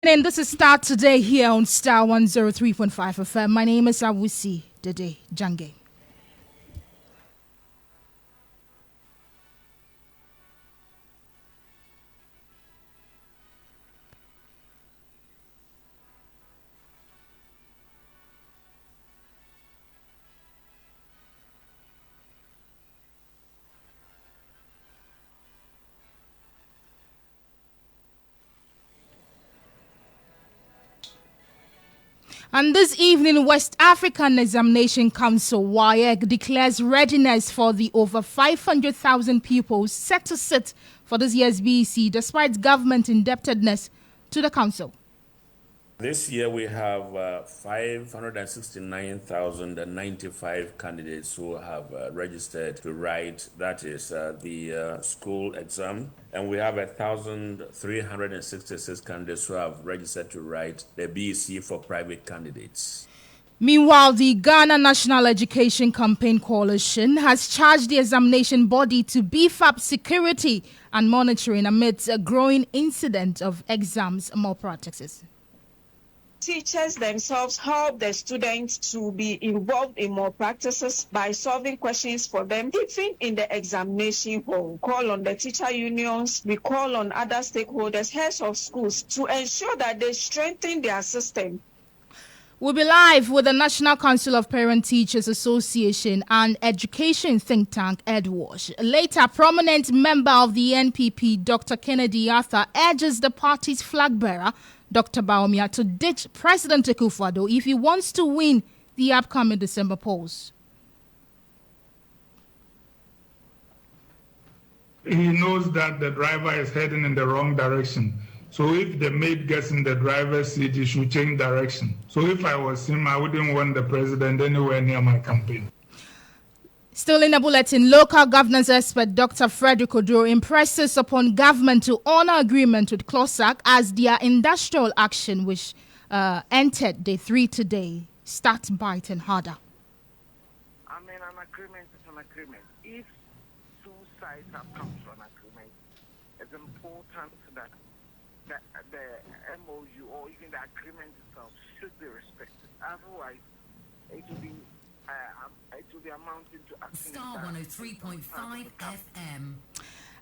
And this is Starr today here on Star 103.5 FM. My name is Awisi Dede Jange. And this evening, West African Examination Council (WAEC) declares readiness for the over 500,000 pupils set to sit for this year's BEC despite government indebtedness to the council. This year we have 569,095 candidates who have registered to write, that is the school exam. And we have 1,366 candidates who have registered to write the BEC for private candidates. Meanwhile, the Ghana National Education Campaign Coalition has charged the examination body to beef up security and monitoring amidst a growing incident of exams malpractices. Teachers themselves help the students to be involved in more practices by solving questions for them, even in the examination hall. Call on the teacher unions, we call on other stakeholders, heads of schools, to ensure that they strengthen their system. We'll be live with the National Council of Parent Teachers Association and education think tank EdWash. Later, prominent member of the NPP, Dr. Kennedy Arthur, urges the party's flag bearer, Dr. Bawumia, to ditch President Akufo-Addo if he wants to win the upcoming December polls. He knows that the driver is heading in the wrong direction. So if the mate gets in the driver's seat, he should change direction. So if I was him, I wouldn't want the president anywhere near my campaign. Still in the bulletin, local governance expert Dr. Frederick Oduro impresses upon government to honor agreement with CLOSAC as their industrial action, which entered day 3 today, start biting harder. I mean, an agreement is an agreement. If two sides have come to an agreement, it's important that the MOU or even the agreement itself should be respected. Otherwise, it will be amounting to action. Star 103.5 FM.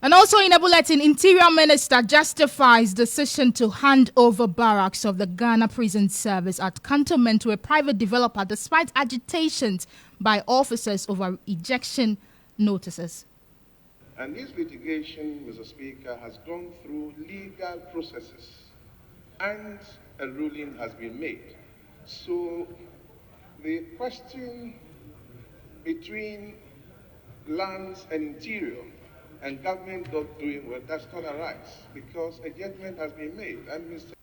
And also in a bulletin, Interior Minister justifies decision to hand over barracks of the Ghana Prison Service at Cantonment to a private developer despite agitations by officers over ejection notices. And this litigation, Mr. Speaker, has gone through legal processes and a ruling has been made. So the question between lands and interior and government not doing well does not arise because a judgment has been made. And Mr.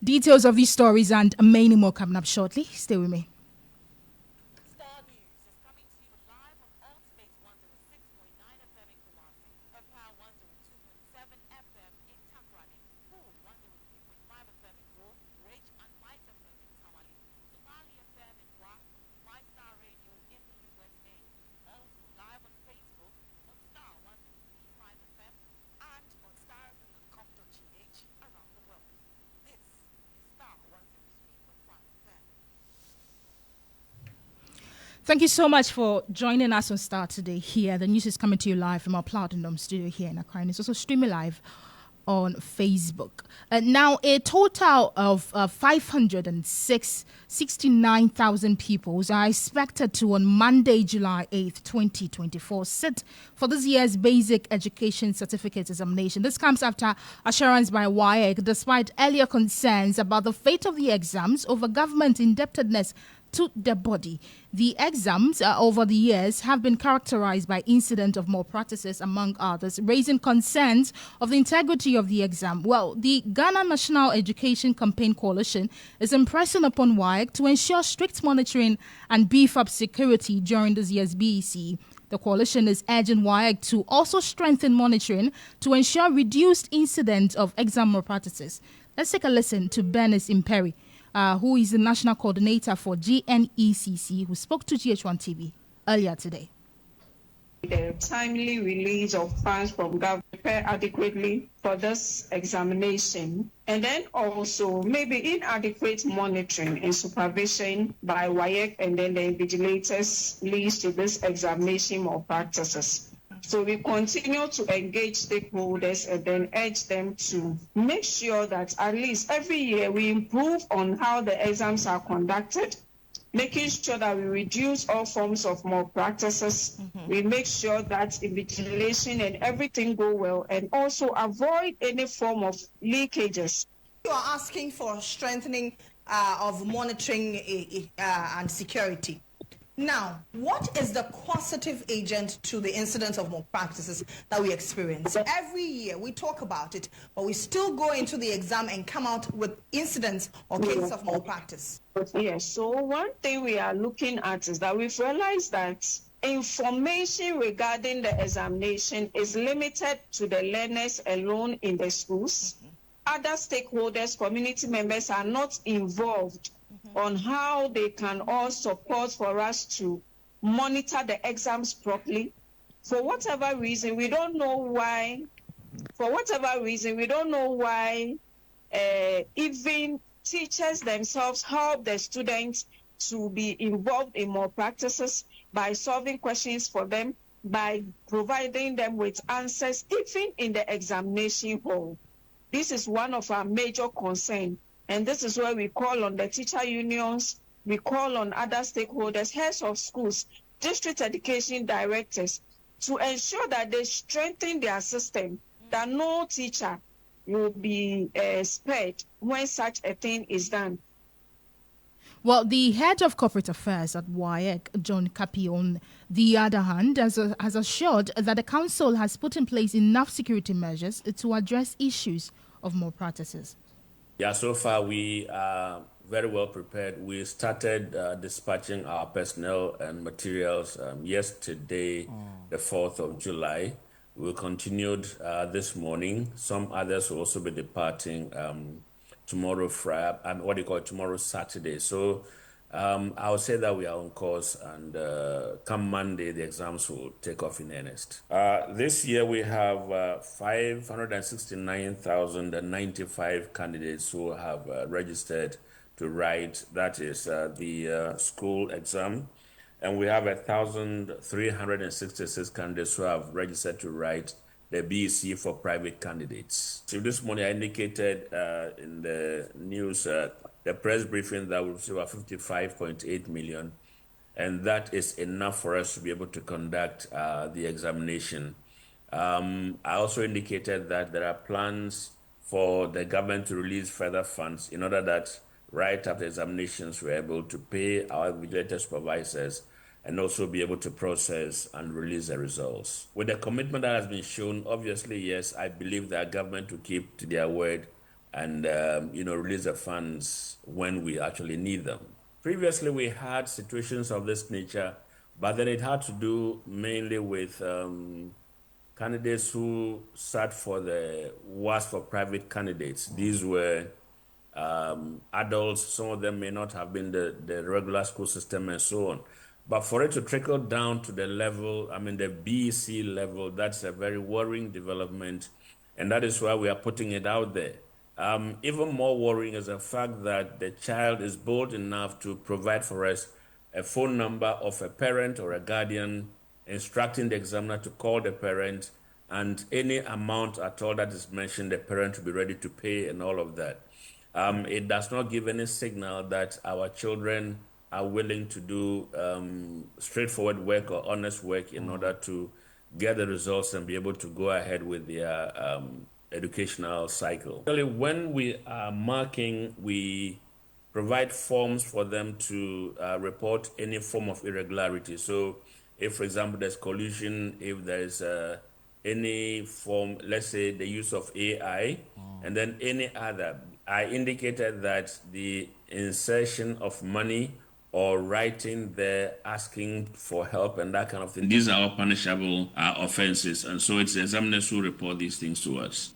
Details of these stories and many more coming up shortly. Stay with me. Starr News is coming to you live on Ultimate 106.9 FM in Kumasi, Empire 102.7 FM in Takrady, Pool 103.5 FM in Go, Rage and Might FM in Tamale, Somali FM in Wa, My Star Radio in the USA. Also live on Facebook on Star 103.5 FM and on stars.com.gh around the world. This is Star 103.5 FM. Thank you so much for joining us on Star today here. The news is coming to you live from our Platinum studio here in Accra. And it's also streaming live on Facebook. Now, a total of 569,000 pupils are expected to, on Monday, July 8th, 2024, sit for this year's Basic Education Certificate Examination. This comes after assurance by WAEC, despite earlier concerns about the fate of the exams over government indebtedness to the body. The exams over the years have been characterized by incident of malpractices, among others, raising concerns of the integrity of the exam. Well, the Ghana National Education Campaign Coalition is impressing upon WAEC to ensure strict monitoring and beef up security during this year's BEC. The coalition is urging WAEC to also strengthen monitoring to ensure reduced incident of exam malpractices. Let's take a listen to Bernice Imperi, who is the national coordinator for GNECC, who spoke to GH1 TV earlier today. the timely release of funds from government prepare adequately for this examination, and then also maybe inadequate monitoring and supervision by WAEC and then the invigilators leads to this examination malpractices. So we continue to engage stakeholders and then urge them to make sure that at least every year we improve on how the exams are conducted, making sure that we reduce all forms of malpractices. We make sure that invigilation and everything go well, and also avoid any form of leakages. You are asking for strengthening of monitoring and security. Now, what is the causative agent to the incidence of malpractices that we experience? Every year we talk about it, but we still go into the exam and come out with incidents or cases of malpractice. Yes, so one thing we are looking at is that we've realized that information regarding the examination is limited to the learners alone in the schools. Other stakeholders, community members are not involved on how they can all support for us to monitor the exams properly. For whatever reason, we don't know why. Even teachers themselves help the students to be involved in more practices by solving questions for them, by providing them with answers, even in the examination hall. This is one of our major concerns. And this is where we call on the teacher unions, we call on other stakeholders, heads of schools, district education directors, to ensure that they strengthen their system, that no teacher will be spared when such a thing is done. Well, the head of corporate affairs at WAEC, John Kapi, on the other hand, has assured that the council has put in place enough security measures to address issues of malpractices. Yeah, so far we are very well prepared. We started dispatching our personnel and materials yesterday, the 4th of July. We continued this morning. Some others will also be departing tomorrow, tomorrow Saturday. So I would say that we are on course, and come Monday, the exams will take off in earnest. This year, we have 569,095 candidates who have registered to write, that is the school exam. And we have 1,366 candidates who have registered to write the BEC for private candidates. So this morning I indicated in the news, the press briefing, that we receive 55.8 million, and that is enough for us to be able to conduct the examination. I also indicated that there are plans for the government to release further funds in order that right after examinations we're able to pay our vigilator supervisors and also be able to process and release the results. With the commitment that has been shown, obviously, yes, I believe that government will keep to their word and release the funds when we actually need them. Previously, we had situations of this nature, but then it had to do mainly with candidates who sat for the WASP for private candidates. These were adults. Some of them may not have been the regular school system and so on. But for it to trickle down to the level, the BEC level, that's a very worrying development. And that is why we are putting it out there. Even more worrying is the fact that the child is bold enough to provide for us a phone number of a parent or a guardian, instructing the examiner to call the parent, and any amount at all that is mentioned, the parent will be ready to pay and all of that. It does not give any signal that our children are willing to do straightforward work or honest work in order to get the results and be able to go ahead with their educational cycle. When we are marking, we provide forms for them to report any form of irregularity. So if, for example, there's collusion, if there's any form, let's say the use of AI, and then any other, I indicated that the insertion of money or writing there asking for help and that kind of thing, these are all punishable offenses. And so it's the examiners who report these things to us.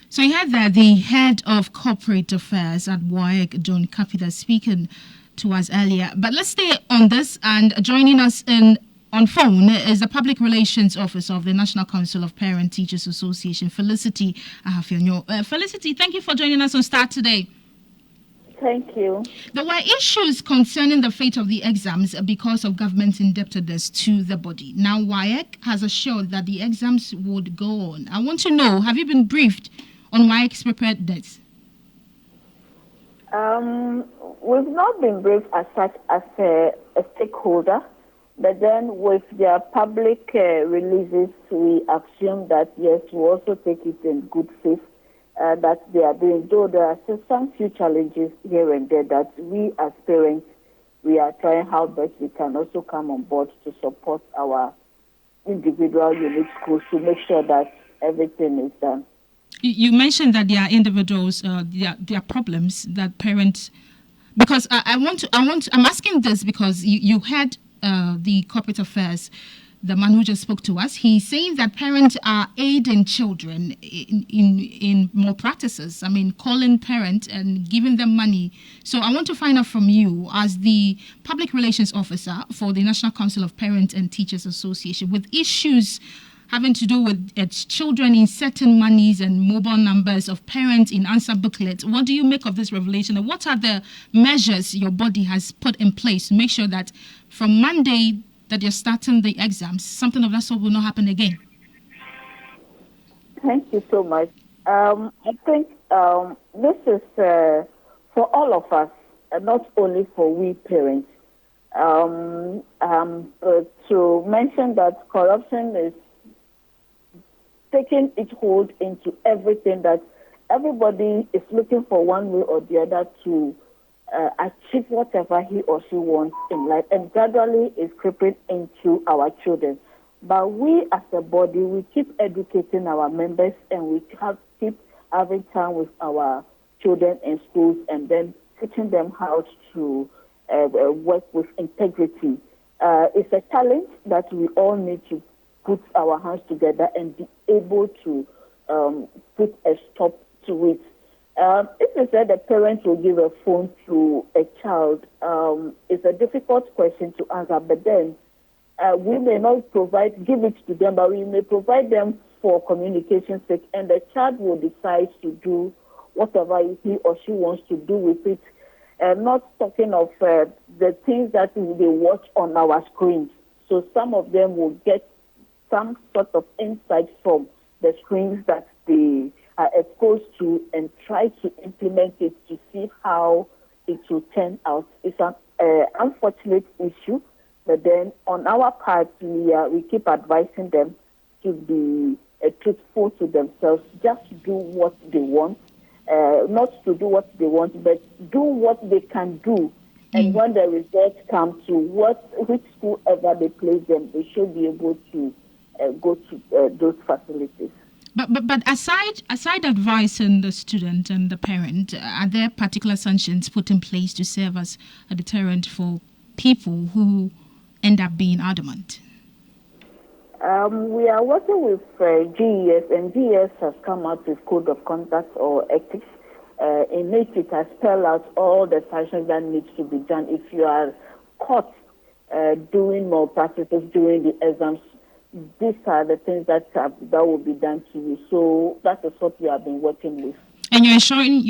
So you had there the head of corporate affairs at WAEC, John Kapita, speaking to us earlier. But let's stay on this, and joining us in on phone is the Public Relations Officer of the National Council of Parent Teachers Association, Felicity Ahafionyo. Felicity, thank you for joining us on Start today. Thank you. There were issues concerning the fate of the exams because of government indebtedness to the body. Now, WAEC has assured that the exams would go on. I want to know, have you been briefed on WAEC's preparedness? We've not been briefed as such as a stakeholder, but then with their public releases, we assume that, yes, we also take it in good faith. That they are doing, though there are still some few challenges here and there that we as parents, we are trying how best we can also come on board to support our individual unit schools to make sure that everything is done. You mentioned that there are individuals, there are problems that parents, because I'm asking this because you had the corporate affairs, the man who just spoke to us, he's saying that parents are aiding children in more practices. I mean, calling parents and giving them money. So I want to find out from you, as the Public Relations Officer for the National Council of Parent and Teachers Association, with issues having to do with children inserting monies and mobile numbers of parents in answer booklets. What do you make of this revelation? And what are the measures your body has put in place to make sure that from Monday that you're starting the exams, something of that sort will not happen again? Thank you so much. I think this is for all of us, not only for we parents. To mention that corruption is taking its hold into everything, that everybody is looking for one way or the other to achieve whatever he or she wants in life, and gradually is creeping into our children. But we as a body, we keep educating our members, and we keep having time with our children in schools, and then teaching them how to work with integrity. It's a challenge that we all need to put our hands together and be able to put a stop to it. If you said a parent will give a phone to a child, it's a difficult question to answer, but then we may not give it to them, but we may provide them for communication's sake, and the child will decide to do whatever he or she wants to do with it. Not talking of the things that they watch on our screens. So some of them will get some sort of insight from the screens that they are exposed to and try to implement it to see how it will turn out. It's an unfortunate issue, but then on our part, we keep advising them to be truthful to themselves, just do what they want, not to do what they want, but do what they can do. And when the results come to which school ever they place them, they should be able to go to those facilities. But aside advising the student and the parent, are there particular sanctions put in place to serve as a deterrent for people who end up being adamant? We are working with GES, and GES has come out with code of conduct or ethics. In it has spelled out all the sanctions that needs to be done if you are caught doing malpractices during the exams. These are the things that will be done to you. So that is what we have been working with. And you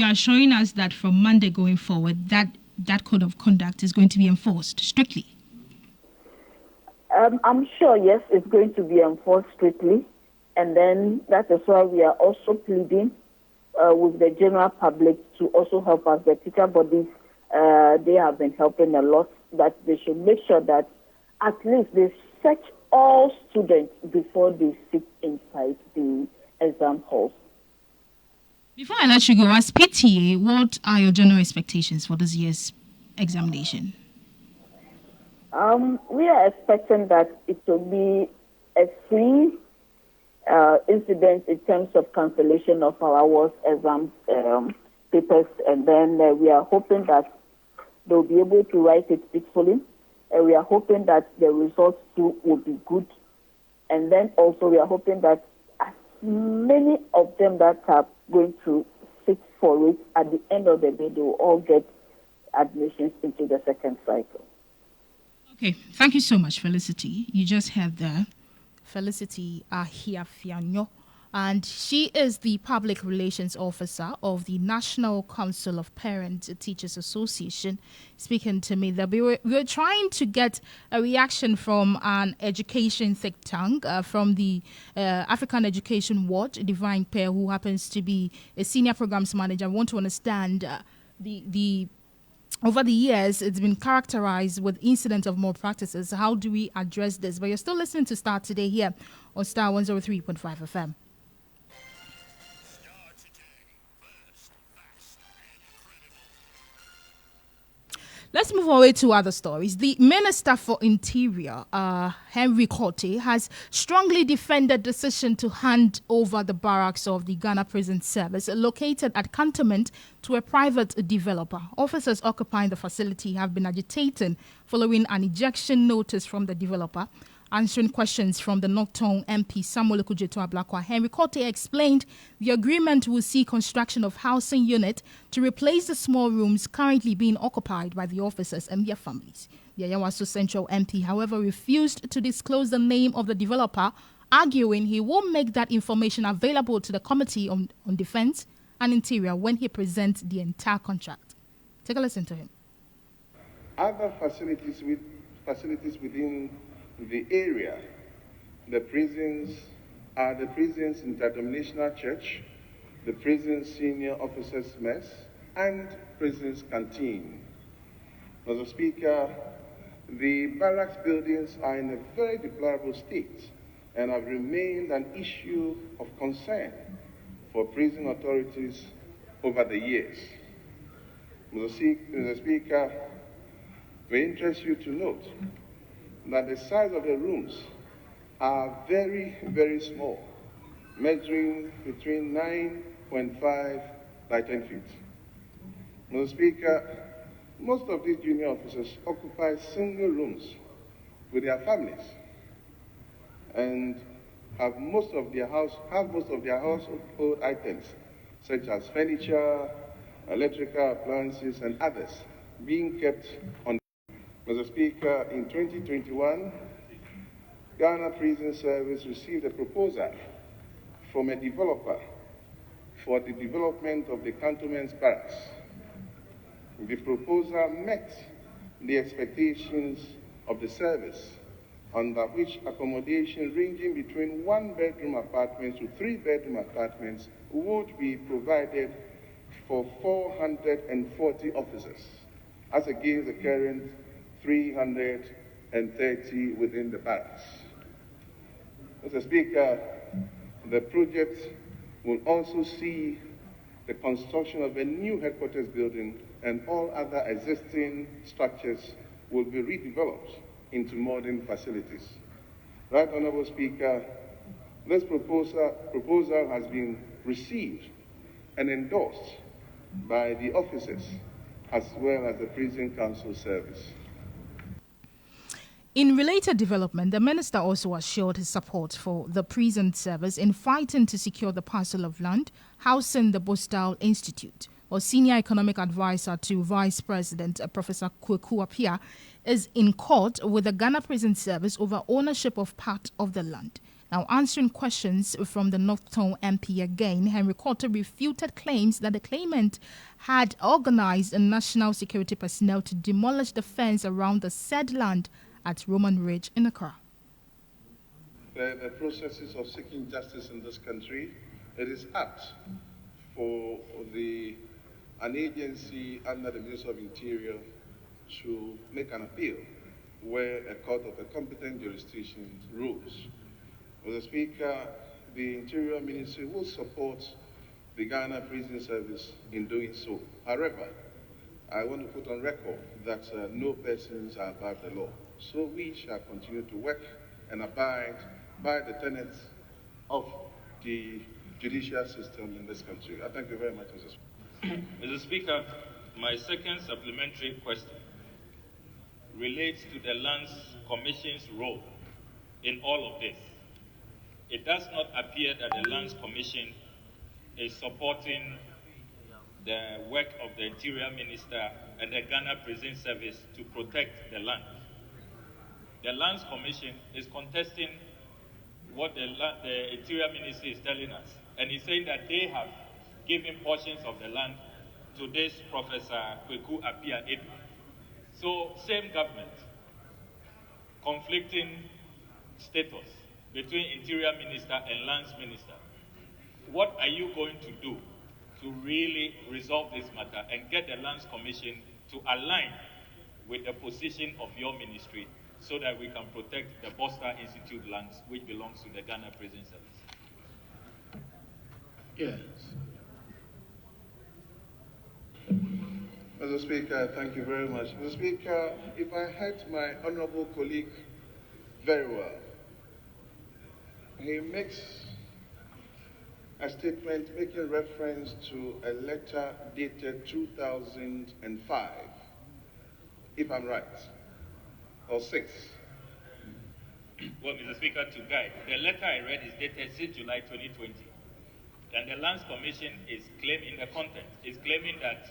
are showing us that from Monday going forward, that code of conduct is going to be enforced strictly. I'm sure, yes, it's going to be enforced strictly. And then that is why we are also pleading with the general public to also help us. The teacher bodies, they have been helping a lot, that they should make sure that at least they search all students before they sit inside the exam halls. Before I let you go, as PTA, what are your general expectations for this year's examination? We are expecting that it will be a free incident in terms of cancellation of our awards exam papers, and then we are hoping that they'll be able to write it peacefully. We are hoping that the results too will be good, and then also we are hoping that as many of them that are going to sit for it, at the end of the day, they will all get admissions into the second cycle. Okay, thank you so much, Felicity. You just had the Felicity Ahiafianyo, and she is the Public Relations Officer of the National Council of Parent Teachers Association, speaking to me. That we were trying to get a reaction from an education think tank, from the African Education Watch, Divine Pair, who happens to be a senior programs manager. I want to understand the over the years, it's been characterized with incidents of malpractices. How do we address this? But you're still listening to Starr today here on Starr 103.5 FM. Let's move away to other stories. The Minister for Interior, Henry Korte, has strongly defended the decision to hand over the barracks of the Ghana Prison Service, located at Cantonment, to a private developer. Officers occupying the facility have been agitating following an ejection notice from the developer. Answering questions from the Northtown MP Samuel Okujeto Ablakwa, Henry Korte explained the agreement will see construction of housing unit to replace the small rooms currently being occupied by the officers and their families. The Ayawaso Central MP, however, refused to disclose the name of the developer, arguing he will make that information available to the Committee on Defense and Interior when he presents the entire contract. Take a listen to him. Other facilities within the area, the prisons are the Prisons Interdenominational Church, the Prisons Senior Officers Mess, and Prisons Canteen. Mr. Speaker, the barracks buildings are in a very deplorable state and have remained an issue of concern for prison authorities over the years. Mr. Speaker, may interest you to note that the size of the rooms are very, very small, measuring between 9.5 by 10 feet. Mr. Speaker, most of these junior officers occupy single rooms with their families and have most of their household items, such as furniture, electrical appliances, and others, being kept on. Mr. Speaker, in 2021, Ghana Prison Service received a proposal from a developer for the development of the cantonment barracks. The proposal met the expectations of the service, under which accommodation ranging between one-bedroom apartments to three-bedroom apartments would be provided for 440 officers, as against the current 330 within the barracks. Mr. Speaker, the project will also see the construction of a new headquarters building, and all other existing structures will be redeveloped into modern facilities. Right Honorable Speaker, this proposal has been received and endorsed by the officers as well as the Prison Council Service. In related development, the minister also assured his support for the prison service in fighting to secure the parcel of land housing the Bostal Institute. Or senior economic advisor to Vice President Professor Kweku Appiah is in court with the Ghana Prison Service over ownership of part of the land. Now, answering questions from the Northtown MP again, Henry Korte refuted claims that the claimant had organized national security personnel to demolish the fence around the said land at Roman Ridge in Accra. The processes of seeking justice in this country, it is apt for an agency under the Ministry of Interior to make an appeal where a court of a competent jurisdiction rules. Mr. Speaker, the Interior Ministry will support the Ghana Prison Service in doing so. However, I want to put on record that no persons are above the law. So we shall continue to work and abide by the tenets of the judicial system in this country. I thank you very much, Mr. Speaker. Mr. Speaker, my second supplementary question relates to the Lands Commission's role in all of this. It does not appear that the Lands Commission is supporting the work of the Interior Minister and the Ghana Prison Service to protect the land. The Lands Commission is contesting what the Interior Ministry is telling us. And he's saying that they have given portions of the land to this Professor Kweku Appiah Edu. So, same government, conflicting status between Interior Minister and Lands Minister. What are you going to do to really resolve this matter and get the Lands Commission to align with the position of your ministry so that we can protect the Starr Institute lands which belongs to the Ghana Prison Service? Yes. Mr. Speaker, thank you very much. Mr. Speaker, if I heard my honorable colleague very well, he makes a statement making reference to a letter dated 2005, if I'm right, or 6. Well, Mr. Speaker, to guide, the letter I read is dated 6 July 2020. And the Lands Commission is claiming the content, is claiming that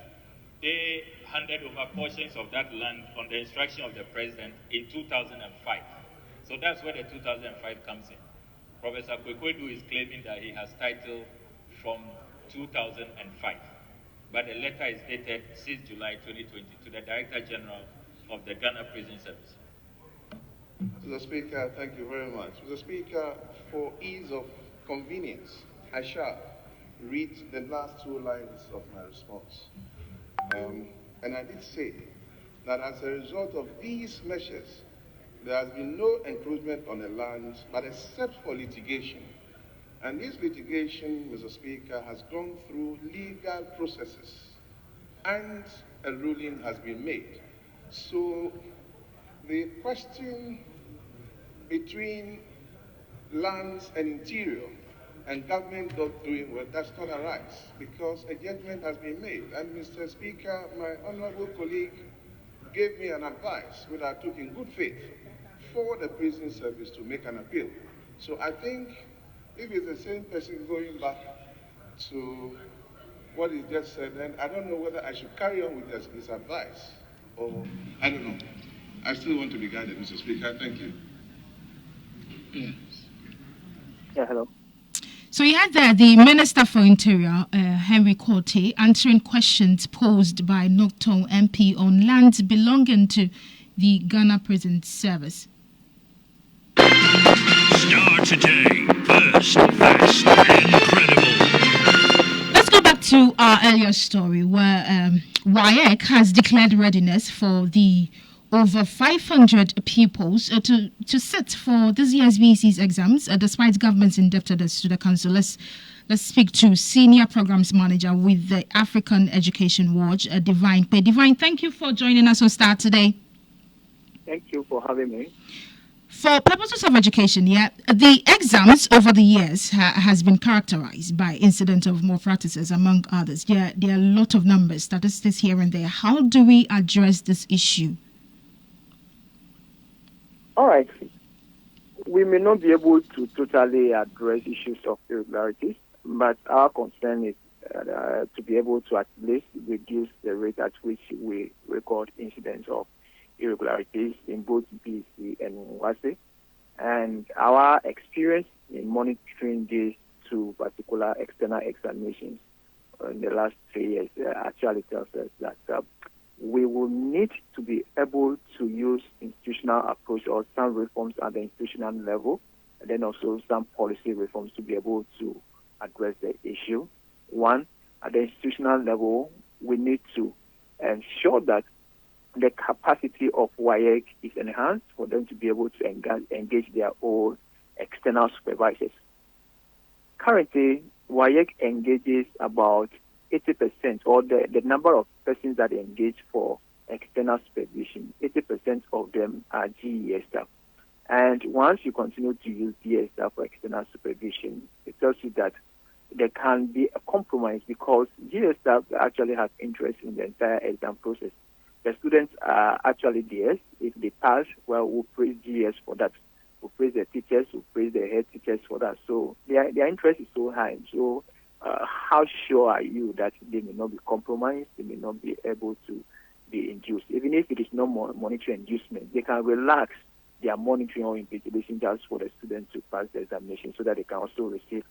they handed over portions of that land on the instruction of the president in 2005. So that's where the 2005 comes in. Professor Kweku Edu is claiming that he has title from 2005. But the letter is dated 6 July 2020 to the Director General of the Ghana Prison Service. Mr. Speaker, thank you very much. Mr. Speaker, for ease of convenience, I shall read the last 2 lines of my response. And I did say that as a result of these measures, there has been no encroachment on the land, but except for litigation. And this litigation, Mr. Speaker, has gone through legal processes, and a ruling has been made. So the question between lands and interior and government not doing well does not arise, because a judgment has been made. And Mr. Speaker, my honorable colleague gave me an advice, which I took in good faith, for the prison service to make an appeal. So I think if it's the same person going back to what he just said, then I don't know whether I should carry on with his advice, or I don't know. I still want to be guided, Mr. Speaker. Thank you. Yes. Yeah, hello. So you had there the Minister for Interior, Henry Quartey, answering questions posed by Nocton MP on lands belonging to the Ghana Prison Service. Starr today, first, fast, incredible. Let's go back to our earlier story where WAEC has declared readiness for the over 500 pupils to sit for this year's VC's exams, despite government's indebtedness to the council. Let's speak to Senior Programs Manager with the African Education Watch, Divine Pay. Divine, thank you for joining us on Starr today. Thank you for having me. For purposes of education, the exams over the years has been characterized by incidents of malpractices, among others. There are a lot of numbers, statistics here and there. How do we address this issue? All right. We may not be able to totally address issues of irregularities, but our concern is to be able to at least reduce the rate at which we record incidents of irregularities in both BC and Awisi. And our experience in monitoring these 2 particular external examinations in the last 3 years actually tells us that we will need to be able to use institutional approach or some reforms at the institutional level, and then also some policy reforms to be able to address the issue. One, at the institutional level, we need to ensure that the capacity of WAEC is enhanced for them to be able to engage their own external supervisors. Currently, WAEC engages about 80%, or the number of persons that engage for external supervision, 80% of them are GES staff. And once you continue to use GES staff for external supervision, it tells you that there can be a compromise, because GES staff actually have interest in the entire exam process. The students are actually DS. If they pass, well, we'll praise GES for that. We'll praise the teachers, we'll praise the head teachers for that. So their interest is so high. So how sure are you that they may not be compromised, they may not be able to be induced? Even if it is no more monetary inducement, they can relax their monitoring or invigilation just for the students to pass the examination so that they can also receive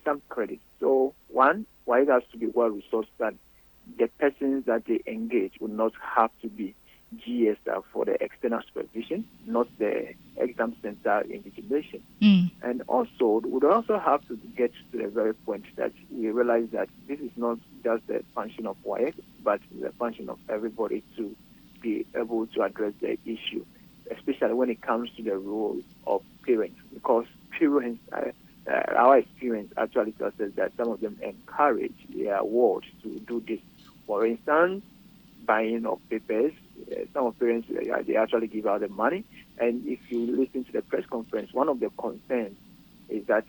some credit. So one, why it has to be well resourced that the persons that they engage will not have to be GS for the external supervision, not the exam center invigilation. And also, we would also have to get to the very point that we realize that this is not just the function of WIEC, but the function of everybody to be able to address the issue, especially when it comes to the role of parents, because parents, our experience actually tells us that some of them encourage their wards to do this. For instance, buying of papers. Some of parents, they actually give out the money. And if you listen to the press conference, one of the concerns is that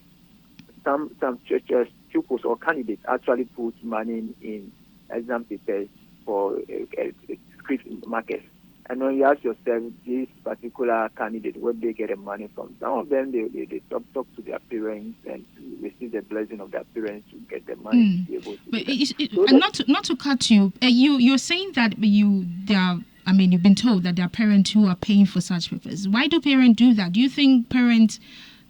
some churches, pupils or candidates actually put money in exam papers for script markers. And when you ask yourself, this particular candidate, where they get the money from, some of them, they talk to their parents and receive the blessing of their parents to get the money to be able to not to cut you, you're saying that you've been told that there are parents who are paying for such papers. Why do parents do that? Do you think parents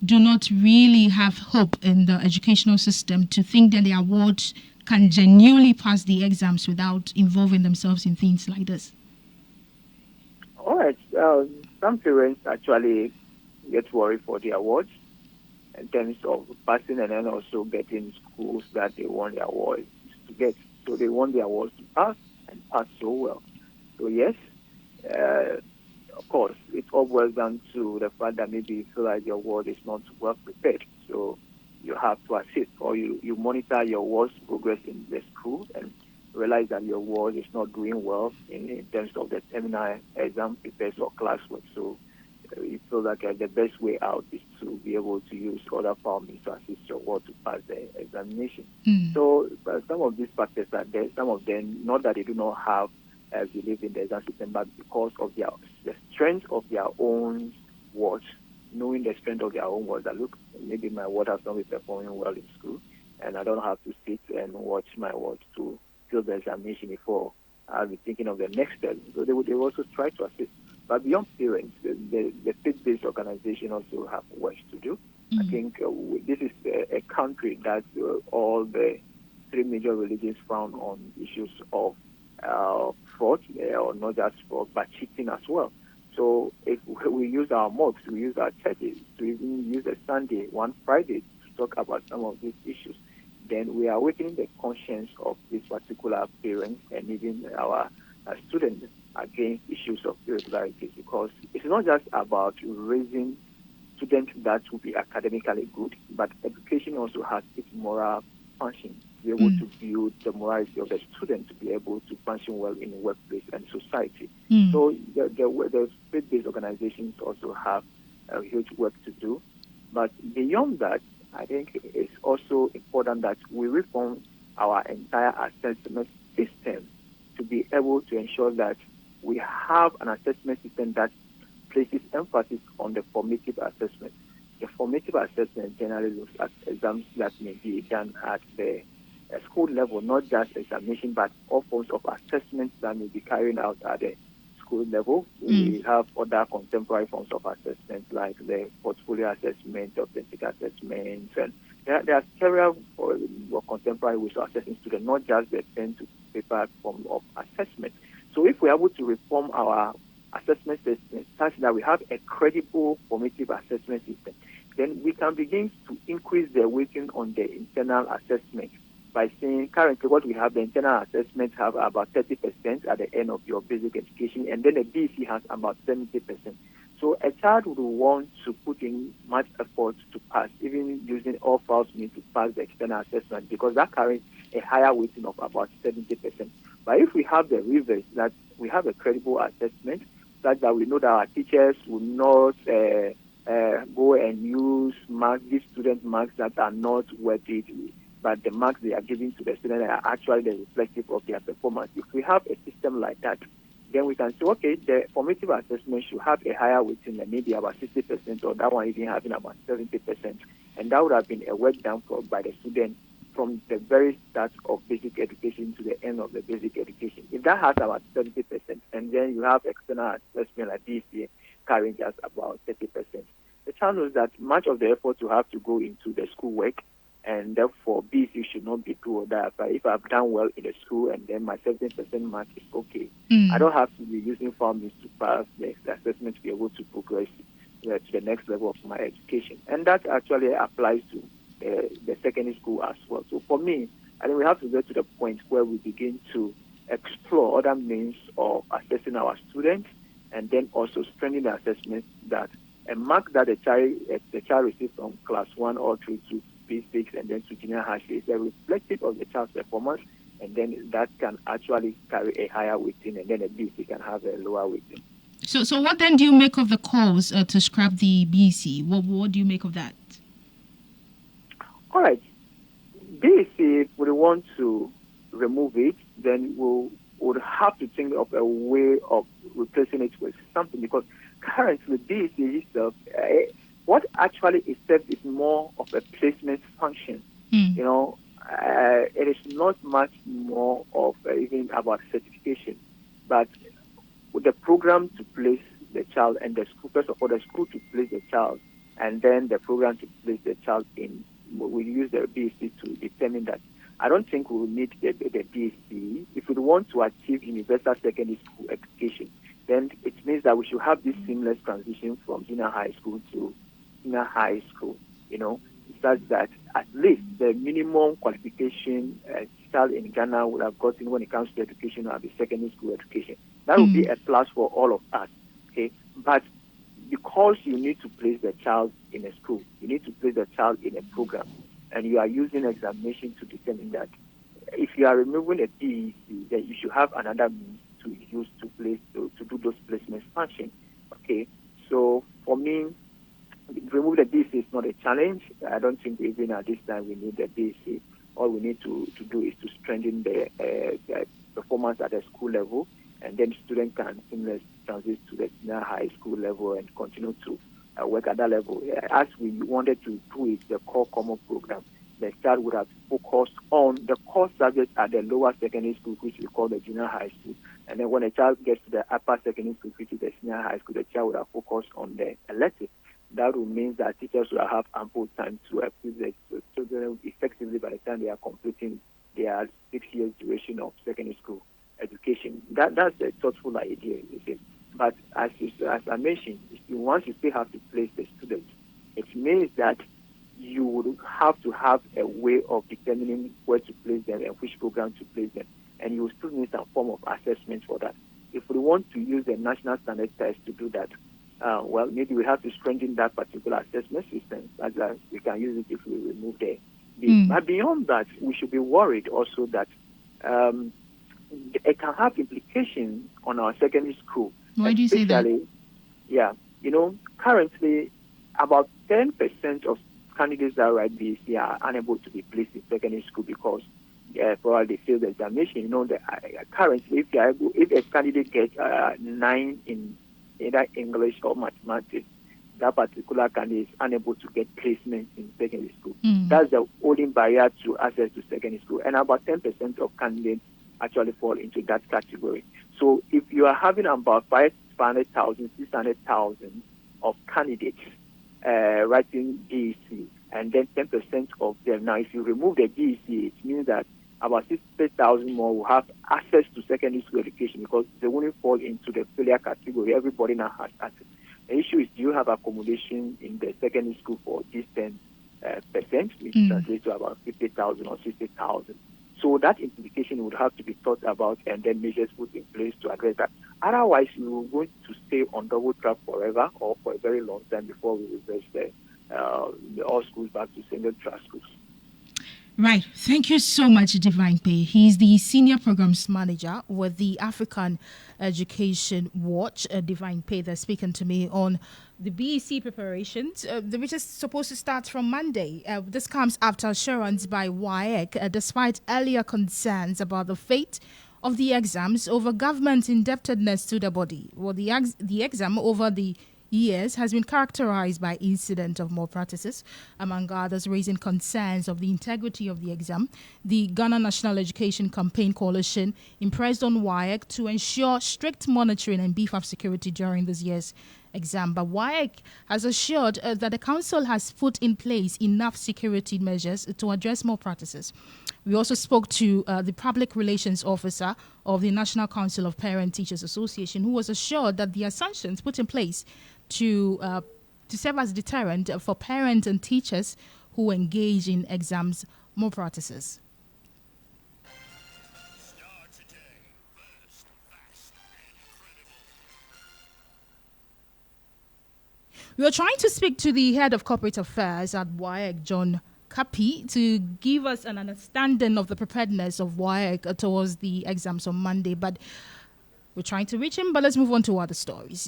do not really have hope in the educational system to think that their ward can genuinely pass the exams without involving themselves in things like this? All right. Some parents actually get worried for their awards in terms of passing and then also getting schools that they want their awards to get. So they want their awards to pass and pass so well. So yes, of course, it all boils down to the fact that maybe you feel like your award is not well prepared. So you have to assist, or you monitor your award's progress in the school and realize that your award is not doing well in terms of the terminal exam papers or classwork. So you feel like the best way out is to be able to use other forms to assist your award to pass the examination. So some of these factors are there. Some of them, not that they do not have belief in the exam system, but because of the strength of their own wards, knowing the strength of their own wards, that look, maybe my ward has not been performing well in school, and I don't have to sit and watch my ward to fill the examination before I'll be thinking of the next step. So they would also try to assist. But beyond parents, the faith-based organization also have work to do. I think this is a country that all the three major religions frown on issues of fraud, or not just fraud, but cheating as well. So if we use our mosques, we use our churches to even use a Sunday, one Friday, to talk about some of these issues, then we are awakening the conscience of these particular parents and even our students against issues of irregularities, because it's not just about raising students that will be academically good, but education also has its moral function to be able to build the morality of the student to be able to function well in the workplace and society. So the faith-based organizations also have a huge work to do. But beyond that, I think it's also important that we reform our entire assessment system to be able to ensure that we have an assessment system that places emphasis on the formative assessment. The formative assessment generally looks at exams that may be done at the school level, not just examination, but all forms of assessments that may be carried out at the school level. We have other contemporary forms of assessment like the portfolio assessment, authentic assessments, and there are several contemporary ways of assessing students, not just the pen to paper form of assessment. So if we're able to reform our assessment system such that we have a credible formative assessment system, then we can begin to increase the weighting on the internal assessment by saying currently what we have, the internal assessments have about 30% at the end of your basic education, and then the BC has about 70%. So a child would want to put in much effort to pass, even using all files need to pass the external assessment, because that carries a higher weighting of about 70%. But if we have the reverse, that we have a credible assessment, such that we know that our teachers will not go and use marks, give students marks that are not worth it, but the marks they are giving to the students are actually the reflective of their performance. If we have a system like that, then we can say, okay, the formative assessment should have a higher weighting, maybe about 60%, or that one even having about 70%. And that would have been a work done by the student from the very start of basic education to the end of the basic education. If that has about 70%, and then you have external assessment like this year, carrying just about 30%. The child knows that much of the effort will have to go into the schoolwork, and therefore BC should not be do or that. But if I've done well in the school and then my 17% mark is okay, I don't have to be using formulas to pass the assessment to be able to progress to the next level of my education. And that actually applies to the secondary school as well. So for me, I think we have to get to the point where we begin to explore other means of assessing our students, and then also strengthening the assessment that a mark that the child receives from class 1 or 2 to P6 and then to junior high is a reflective of the child's performance, and then that can actually carry a higher weighting, and then a BC can have a lower weighting. So what then do you make of the calls to scrap the BC? What do you make of that? All right. BC, if we want to remove it, then we would have to think of a way of replacing it with something, because currently BC itself, what actually is served is more of a placement function. You know, it is not much more of even about certification, but with the program to place the child and the school, first of all, the school to place the child, and then the program to place the child in. We use the BSc to determine that. I don't think we will need the BSc. If we want to achieve universal secondary school education, then it means that we should have this seamless transition from junior high school to senior high school, you know, such that at least the minimum qualification a child in Ghana would have gotten when it comes to education or the secondary school education. That would be a plus for all of us, okay? But because you need to place the child in a school, you need to place the child in a program, and you are using examination to determine that. If you are removing a DEC, then you should have another means to use to place to do those placement functions. Okay, so for me, remove the DEC is not a challenge. I don't think even at this time we need the DEC. All we need to do is to strengthen the performance at the school level, and then students can seamlessly transit to the senior high school level and continue to work at that level. As we wanted to do it, the core common program, the child would have focused on the core subjects at the lower secondary school, which we call the junior high school. And then when a child gets to the upper secondary school, which is the senior high school, the child would have focused on the elective. That will mean that teachers will have ample time to equip the children effectively by the time they are completing their 6 years duration of secondary school education. That's a thoughtful idea, you see. But as I mentioned, once you still have to place the students, it means that you would have to have a way of determining where to place them and which program to place them. And you will still need some form of assessment for that. If we want to use the national standard test to do that, well, maybe we have to strengthen that particular assessment system, as we can use it if we remove the But beyond that, we should be worried also that it can have implications on our secondary school. Why do you say that? Yeah, you know, currently about 10% of candidates that write BSc are unable to be placed in secondary school because probably they failed the examination. You know, currently, if a candidate gets 9 in either English or mathematics, that particular candidate is unable to get placement in secondary school. That's the only barrier to access to secondary school. And about 10% of candidates actually fall into that category. So if you are having about 500,000, 600,000 of candidates writing DEC, and then 10% of them, now if you remove the DEC, it means that about 60,000 more will have access to secondary school education because they won't fall into the failure category. Everybody now has access. The issue is, do you have accommodation in the secondary school for this 10%, which translates to about 50,000 or 60,000? So that implication would have to be thought about and then measures put in place to address that. Otherwise, we are going to stay on double track forever or for a very long time before we reverse all schools back to single track schools. Right. Thank you so much, Divine Pay. He's the Senior Programs Manager with the African Education Watch. Divine Pay, they're speaking to me on the BEC preparations, which is supposed to start from Monday. This comes after assurance by WAEC, despite earlier concerns about the fate of the exams over government indebtedness to the body. Well, the exam over the years has been characterized by incident of malpractices, among others raising concerns of the integrity of the exam. The Ghana National Education Campaign Coalition impressed on WAEC to ensure strict monitoring and beef up security during this year's exam. But WAEC has assured that the council has put in place enough security measures to address malpractices. We also spoke to the public relations officer of the National Council of Parent Teachers Association, who was assured that the sanctions put in place to serve as deterrent for parents and teachers who engage in exams malpractices. We are trying to speak to the head of corporate affairs at WAEC, John Kapi, to give us an understanding of the preparedness of WAEC towards the exams on Monday, but we're trying to reach him. But let's move on to other stories.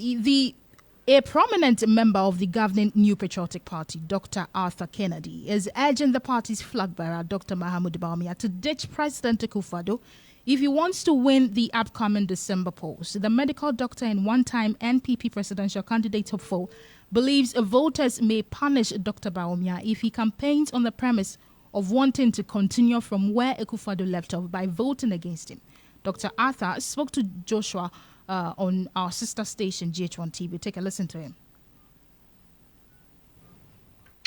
A prominent member of the governing New Patriotic Party, Dr. Arthur Kennedy, is urging the party's flag bearer, Dr. Mahamudu Bawumia, to ditch President Akufo-Addo if he wants to win the upcoming December polls. The medical doctor and one-time NPP presidential candidate hopeful believes voters may punish Dr. Bawumia if he campaigns on the premise of wanting to continue from where Akufo-Addo left off by voting against him. Dr. Arthur spoke to Joshua on our sister station, GH1 TV. Take a listen to him.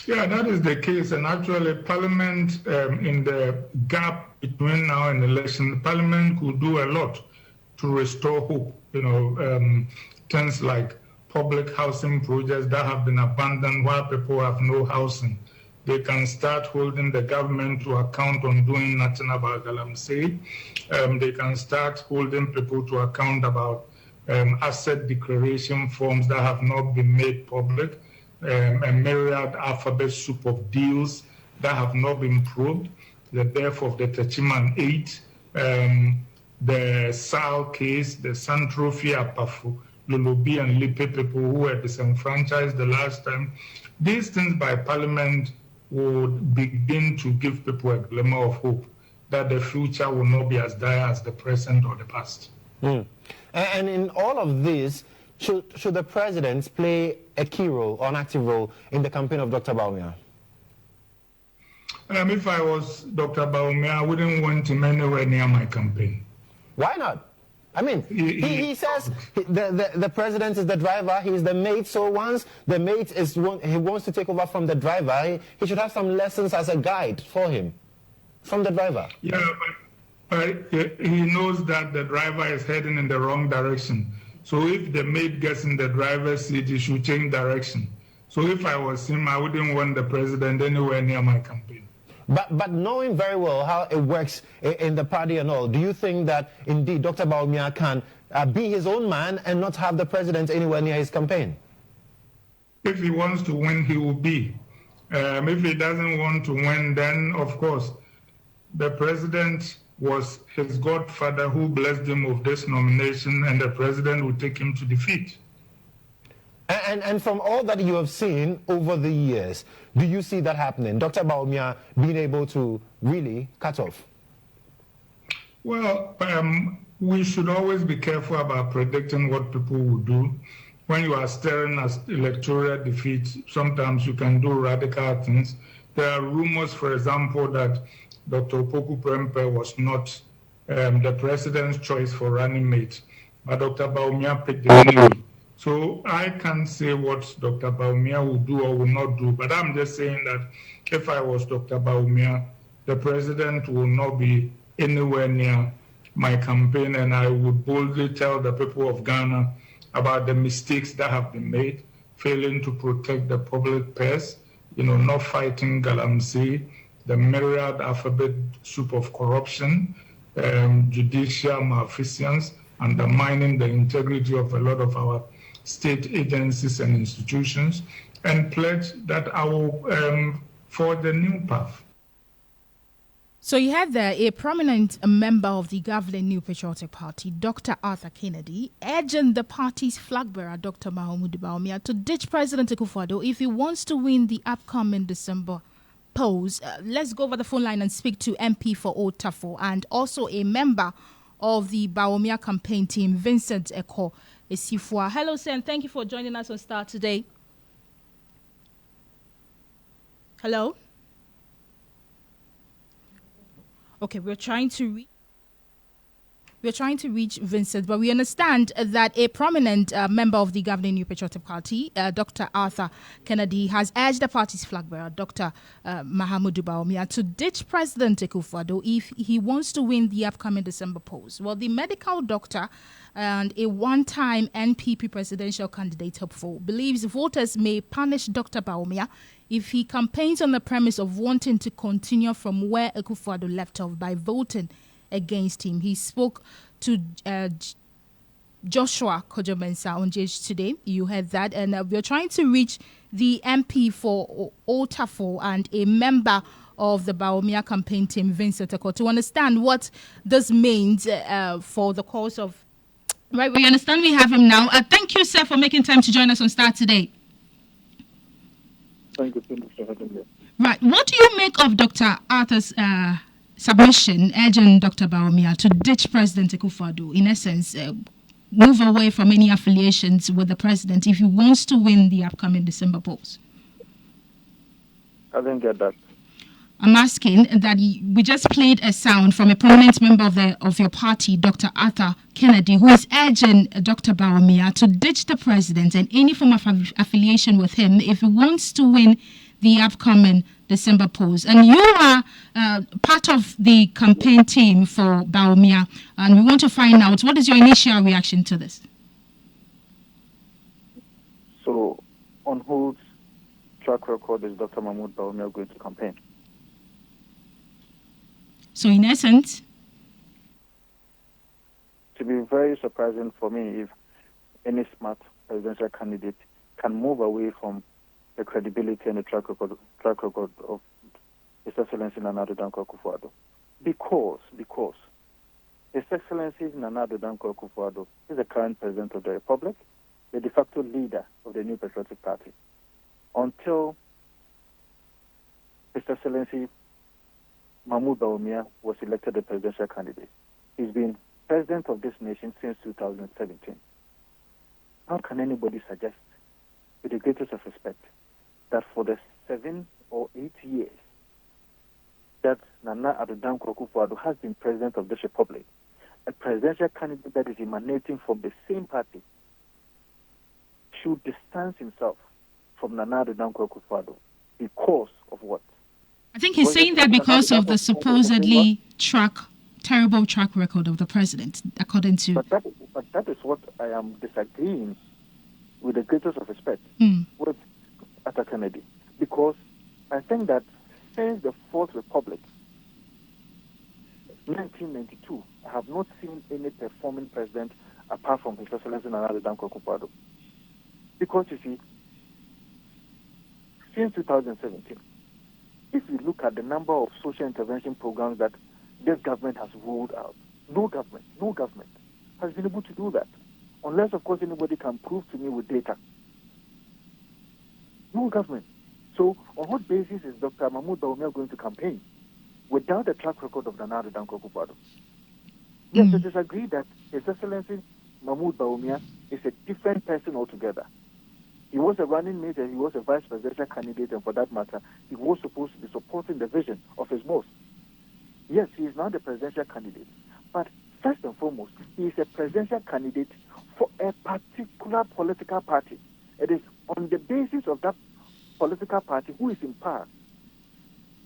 Yeah, that is the case. And actually, Parliament, in the gap between now and election, Parliament could do a lot to restore hope. Things like public housing projects that have been abandoned while people have no housing. They can start holding the government to account on doing nothing about Galamsey. They can start holding people to account about asset declaration forms that have not been made public, a myriad alphabet soup of deals that have not been probed, the death of the Techiman 8, the Sal case, the Santrophy Apafu, Lulubi and Lipe people who were disenfranchised the last time. These things by Parliament would begin to give people a glimmer of hope that the future will not be as dire as the present or the past. And in all of this, should the president play a key role or an active role in the campaign of Dr. Bawumia? If I was Dr. Bawumia, I wouldn't want him anywhere near my campaign. Why not? I mean, he says the president is the driver, he is the mate, so once the mate he wants to take over from the driver, he should have some lessons as a guide for him from the driver. Yeah, but he knows that the driver is heading in the wrong direction. So if the mate gets in the driver's seat, he should change direction. So if I was him, I wouldn't want the president anywhere near my campaign. But knowing very well how it works in the party and all, do you think that indeed Dr. Bawumia can be his own man and not have the president anywhere near his campaign? If he wants to win, he will be. If he doesn't want to win, then of course, the president was his godfather who blessed him with this nomination, and the president will take him to defeat. And from all that you have seen over the years, do you see that happening? Dr. Bawumia being able to really cut off? Well, we should always be careful about predicting what people will do. When you are staring at electoral defeat, sometimes you can do radical things. There are rumors, for example, that Dr. Opoku Prempeh was not the president's choice for running mate, but Dr. Bawumia picked him anyway. So I can't say what Dr. Bawumia will do or will not do, but I'm just saying that if I was Dr. Bawumia, the president will not be anywhere near my campaign, and I would boldly tell the people of Ghana about the mistakes that have been made, failing to protect the public purse, not fighting Galamsey, the myriad alphabet soup of corruption, judicial malfeasance, undermining the integrity of a lot of our state agencies and institutions, and pledge that I will forge the new path. So you had there a prominent member of the governing New Patriotic Party, Dr. Arthur Kennedy, urging the party's flag bearer, Dr. Mahamudu Bawumia, to ditch President Akufo-Addo if he wants to win the upcoming December polls. Let's go over the phone line and speak to MP for Old Tafo and also a member of the Bawumia campaign team, Vincent Eko Esifua. Hello, sir, and thank you for joining us on Starr today. Hello? Okay, we're trying to reach Vincent, but we understand that a prominent member of the governing New Patriotic Party, Dr. Arthur Kennedy, has urged the party's flag bearer, Dr. Mahamudu Bawumia, to ditch President Akufo-Addo if he wants to win the upcoming December polls. Well, the medical doctor and a one-time NPP presidential candidate hopeful believes voters may punish Dr. Bawumia if he campaigns on the premise of wanting to continue from where Akufo-Addo left off by voting against him. He spoke to Joshua Kojomensa on JH today. You heard that. And we're trying to reach the MP for Otafo and a member of the Bawumia campaign team, Vincent Eko, to understand what this means for the cause of... Right, we understand we have him now. Thank you, sir, for making time to join us on Starr today. Thank you so much for having me. Right, what do you make of Dr. Arthur's submission urging Dr. Bawumia to ditch President Akufo-Addo, in essence, move away from any affiliations with the president if he wants to win the upcoming December polls? I didn't get that. I'm asking that we just played a sound from a prominent member of your party, Dr. Arthur Kennedy, who is urging Dr. Bawumia to ditch the president and any form of affiliation with him if he wants to win the upcoming December polls. And you are part of the campaign team for Bawumia, and we want to find out what is your initial reaction to this? So, on whose track record is Dr. Mahmoud Bawumia going to campaign? So, in essence, it would be very surprising for me if any smart presidential candidate can move away from the credibility and the track record of His Excellency Nana Addo Dankwa Akufo-Addo. Because His Excellency Nana Addo Dankwa Akufo-Addo is the current President of the Republic, the de facto leader of the New Patriotic Party. Until His Excellency Mahmoud Bawumia was elected the presidential candidate, he's been president of this nation since 2017. How can anybody suggest, with the greatest of respect, that for the 7 or 8 years that Nana Addo Dankwa Akufo-Addo has been president of this republic, a presidential candidate that is emanating from the same party should distance himself from Nana Addo Dankwa Akufo-Addo because of what? I think he's saying that because of the supposedly terrible track record of the president, according to... But that is what I am disagreeing with the greatest of respect with Arthur Kennedy. Because I think that since the Fourth Republic, 1992, I have not seen any performing president apart from His Excellency Nana Addo Dankwa Akufo-Addo. Because you see, since 2017, if you look at the number of social intervention programs that this government has rolled out, no government has been able to do that. Unless, of course, anybody can prove to me with data. No government. So, on what basis is Dr. Mahmoud Bawumia going to campaign without the track record of Nana Addo Dankwa Akufo-Addo? Yes, I disagree that His Excellency Mahmoud Bawumia is a different person altogether. He was a running mate and he was a vice presidential candidate, and for that matter, he was supposed to be supporting the vision of his boss. Yes, he is now the presidential candidate, but first and foremost, he is a presidential candidate for a particular political party. It is on the basis of that political party who is in power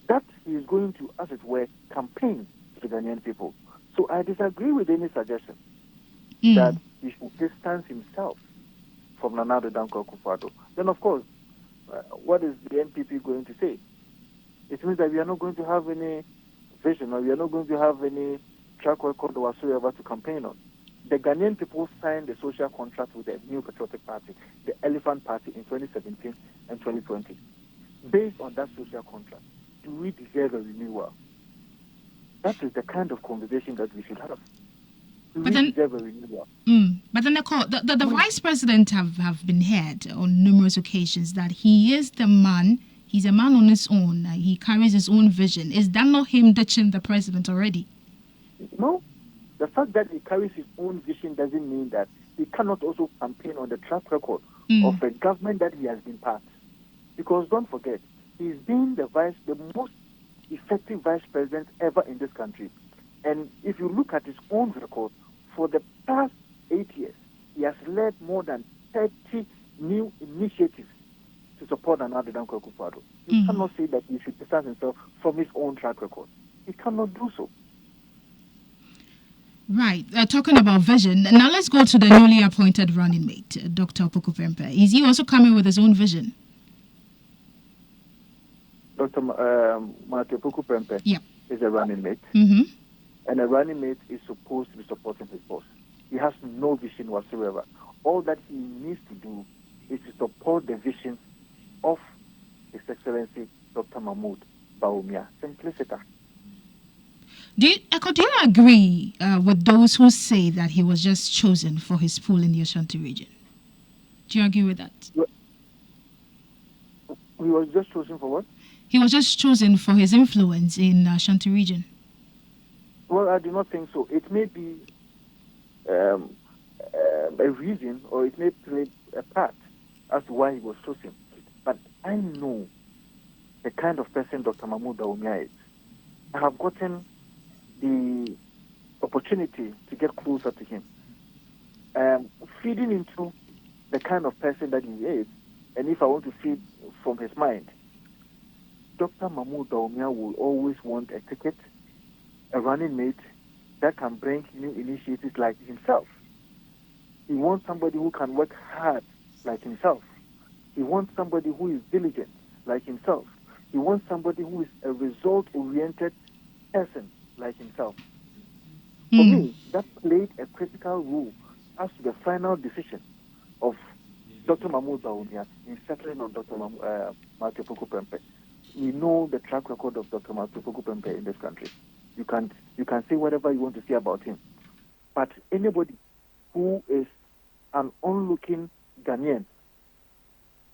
that he is going to, as it were, campaign to the Ghanaian people. So I disagree with any suggestion that he should distance himself from Nana Addo Dankwa Akufo-Addo. Then, of course, what is the NPP going to say? It means that we are not going to have any vision, or we are not going to have any track record whatsoever to campaign on. The Ghanaian people signed the social contract with the New Patriotic Party, the Elephant Party, in 2017 and 2020. Based on that social contract, do we deserve a renewal? That is the kind of conversation that we should have. But then the vice president have been heard on numerous occasions that he is the man, he's a man on his own, he carries his own vision. Is that not him ditching the president already? No, The fact that he carries his own vision doesn't mean that he cannot also campaign on the track record of a government that he has been part. Because don't forget, he's been the most effective vice president ever in this country. And if you look at his own record, for the past 8 years, he has led more than 30 new initiatives to support Nana Dankwa Akufo-Addo. He cannot say that he should distance himself from his own track record. He cannot do so. Right. Talking about vision, now let's go to the newly appointed running mate, Dr. Opoku Prempeh. Is he also coming with his own vision? Dr. Marty Opoku Prempeh is a running mate. And a running mate is supposed to be supporting his boss. He has no vision whatsoever. All that he needs to do is to support the vision of His Excellency Dr. Mahmoud Bawumia. Simplicity. Do you agree with those who say that he was just chosen for his pull in the Ashanti region? Do you agree with that? He was just chosen for what? He was just chosen for his influence in the Ashanti region. Well, I do not think so. It may be a reason, or it may play a part as to why he was chosen. But I know the kind of person Dr. Mahmoud Bawumia is. I have gotten the opportunity to get closer to him. Feeding into the kind of person that he is, and if I want to feed from his mind, Dr. Mahmoud Bawumia will always want a ticket, a running mate that can bring new initiatives like himself. He wants somebody who can work hard like himself. He wants somebody who is diligent like himself. He wants somebody who is a result-oriented person like himself. For me, that played a critical role as to the final decision of Dr. Mahmoud Bawumia in settling on Dr. Marty Opoku Prempeh. We know the track record of Dr. Marty Opoku Prempeh in this country. You can say whatever you want to say about him. But anybody who is an onlooking Ghanaian,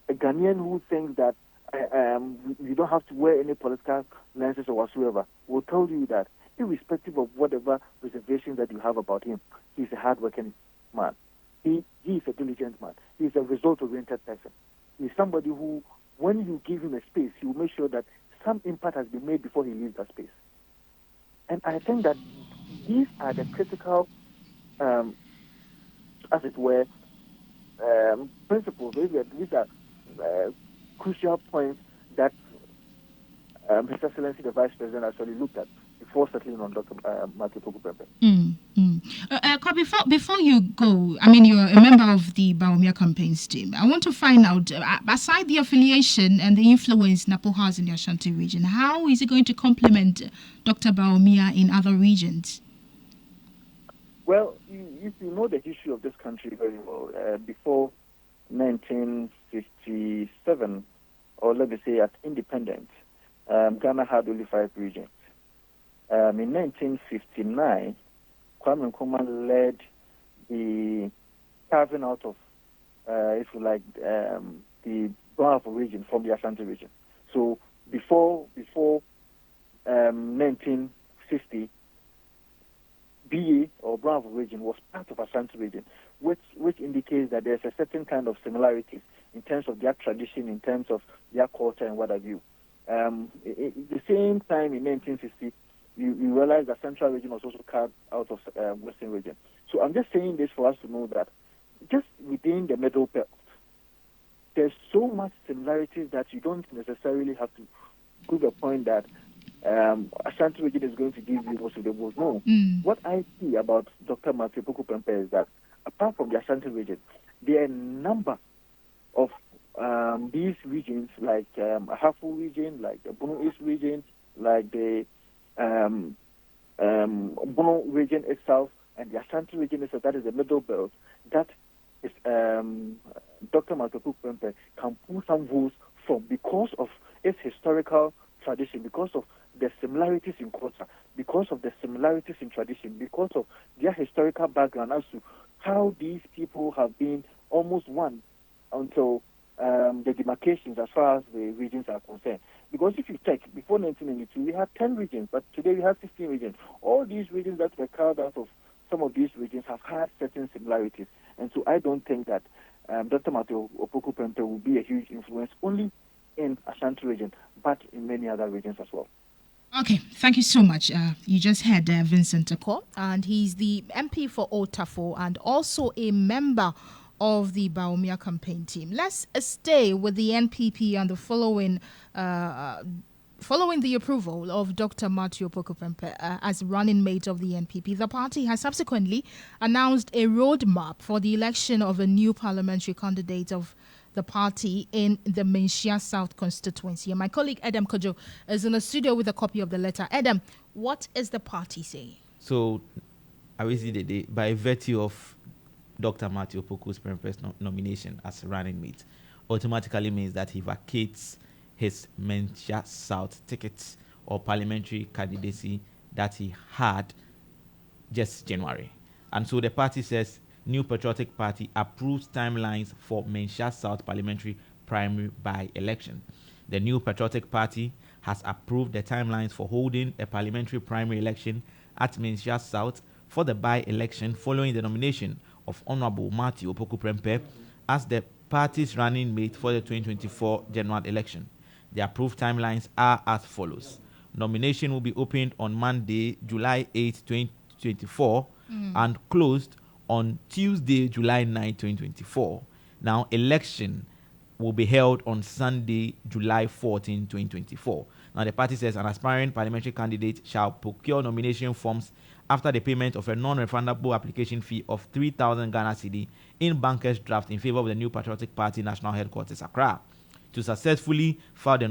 a Ghanaian who thinks that you don't have to wear any political lenses or whatsoever, will tell you that irrespective of whatever reservations that you have about him, he's a hard-working man. He is a diligent man. He's a result-oriented person. He's somebody who, when you give him a space, he will make sure that some impact has been made before he leaves that space. And I think that these are the critical, as it were, principles. These are crucial points that His Excellency the Vice President actually looked at before settling on Dr. Marty Opoku Prempeh. Before you go, I mean, you're a member of the Bawumia campaigns team. I want to find out, aside the affiliation and the influence Napo has in the Ashanti region, how is it going to complement Dr. Bawumia in other regions? Well, if you know the history of this country very well, before 1957, or let me say at independence, Ghana had only 5 regions. In 1959, Kwame Nkrumah led the carving out of, if you like, the Bravo region from the Ashanti region. So before 1950, BA or Bravo region was part of Ashanti region, which indicates that there's a certain kind of similarities in terms of their tradition, in terms of their culture and what have you. At the same time in 1950, you realize that Central region was also carved out of Western region. So I'm just saying this for us to know that just within the Middle Belt, there's so much similarities that you don't necessarily have to prove a point that Ashanti region is going to give you most of the votes. No. What I see about Dr. Marty Opoku Prempeh is that apart from the Ashanti region, there are a number of these regions, like Ahafo region, like the Bono East region, like the Bono region itself, and the Ashanti region itself, that is the Middle Belt, that is Dr. Marty Opoku Prempeh can pull some votes from because of its historical tradition, because of the similarities in culture, because of the similarities in tradition, because of their historical background as to how these people have been almost one until the demarcations as far as the regions are concerned. Because if you check, before 1992, we had 10 regions, but today we have 16 regions. All these regions that were carved out of some of these regions have had certain similarities. And so I don't think that Dr. Matthew Opoku Prempeh will be a huge influence only in Ashanti region, but in many other regions as well. Okay, thank you so much. You just heard Vincent Akor, and he's the MP for Otafo and also a member of the Baumia campaign team. Let's stay with the NPP and the following the approval of Dr. Matthew Opoku Prempeh as running mate of the NPP. The party has subsequently announced a roadmap for the election of a new parliamentary candidate of the party in the Menchia South constituency. And my colleague Adam Kojo is in the studio with a copy of the letter. Adam, what is the party saying? So, Awisi Dede, by virtue of Dr. Matthew Opoku Prempeh's nomination as running mate, automatically means that he vacates his Menchia South ticket or parliamentary candidacy that he had just January. And so the party says New Patriotic Party approves timelines for Menchia South parliamentary primary by-election. The New Patriotic Party has approved the timelines for holding a parliamentary primary election at Menchia South for the by-election following the nomination of Honorable Matthew Opoku Prempeh as the party's running mate for the 2024 general election. The approved timelines are as follows. Nomination will be opened on Monday, July 8, 2024 and closed on Tuesday, July 9, 2024. Now, election will be held on Sunday, July 14, 2024. Now, the party says an aspiring parliamentary candidate shall procure nomination forms after the payment of a non-refundable application fee of 3,000 Ghana cedi in banker's draft in favor of the New Patriotic Party National Headquarters, Accra. To successfully file the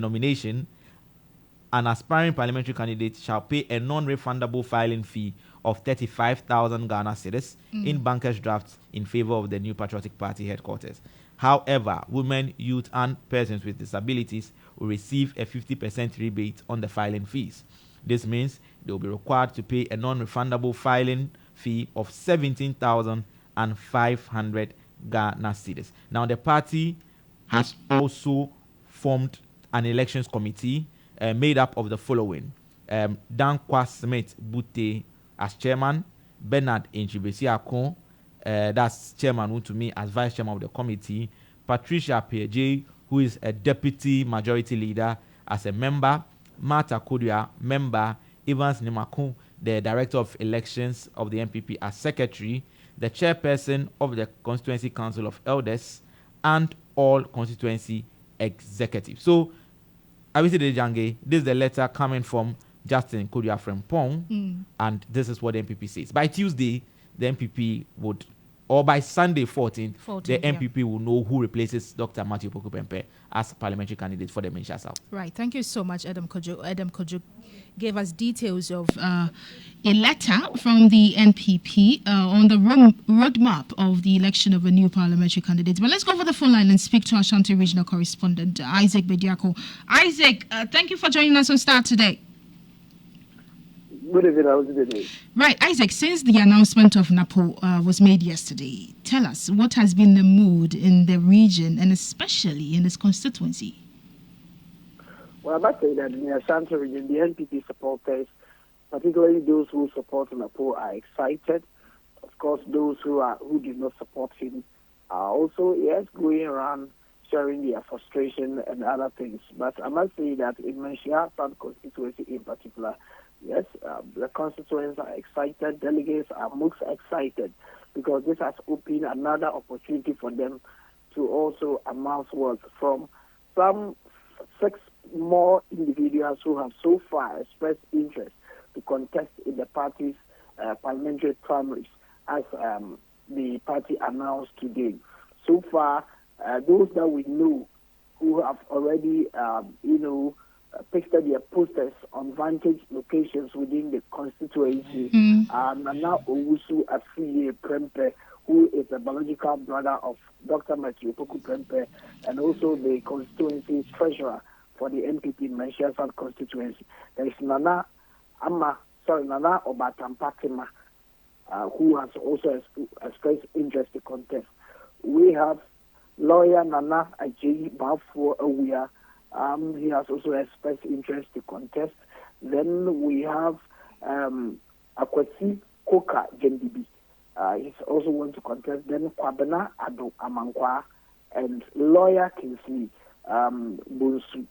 nomination, an aspiring parliamentary candidate shall pay a non-refundable filing fee of 35,000 Ghana cedis in banker's drafts in favor of the New Patriotic Party headquarters. However, women, youth, and persons with disabilities will receive a 50% rebate on the filing fees. This means they will be required to pay a non-refundable filing fee of 17,500 Ghana cedis. Now, the party has also formed an elections committee made up of the following: Dankwa Smith Bute as chairman, Bernard Inchibesi Akon, that's chairman, to me as vice chairman of the committee, Patricia Peje, who is a deputy majority leader, as a member, Martha Kodua, member, Evans Nimakun, the director of elections of the NPP, as secretary, the chairperson of the Constituency Council of Elders, and all constituency executives. So, Awisi Dede Jange, this is the letter coming from Justin Kodua Frempong, and this is what the NPP says. By Tuesday, the NPP would, or by Sunday 14th, the NPP will know who replaces Dr. Matthew Opoku Prempeh as parliamentary candidate for the Menchia South. Right. Thank you so much, Adam Kojo. Adam Kojo gave us details of a letter from the NPP on the roadmap of the election of a new parliamentary candidate. But let's go over the phone line and speak to Ashanti regional correspondent Isaac Bediako. Isaac, thank you for joining us on Starr today. Good evening, Awisi Dede. Right, Isaac, since the announcement of NAPO was made yesterday, tell us what has been the mood in the region and especially in this constituency? Well, I must say that in the Ashanti region, the NPP supporters, particularly those who support NAPO, are excited. Of course, those who do not support him are also, going around sharing their frustration and other things. But I must say that in Menchia South constituency in particular, the constituents are excited, delegates are most excited, because this has opened another opportunity for them to also amass wealth from some 6 more individuals who have so far expressed interest to contest in the party's parliamentary primaries, as the party announced today. So far, those that we know who have already, pasted their posters on vantage locations within the constituency. Nana Owusu Afiye Prempeh, who is the biological brother of Dr. Matthew Opoku Prempeh, and also the constituency's treasurer for the NPP Menchia South constituency. There is Nana Obatampatima, who has also expressed interest to contest. We have lawyer Nana Ajayi Bafo Awia. He has also expressed interest to contest. Then we have Akwasi Koka Jendibi. He's also going to contest. Then Kwabena Ado Amankwa and lawyer Kingsley Bunsu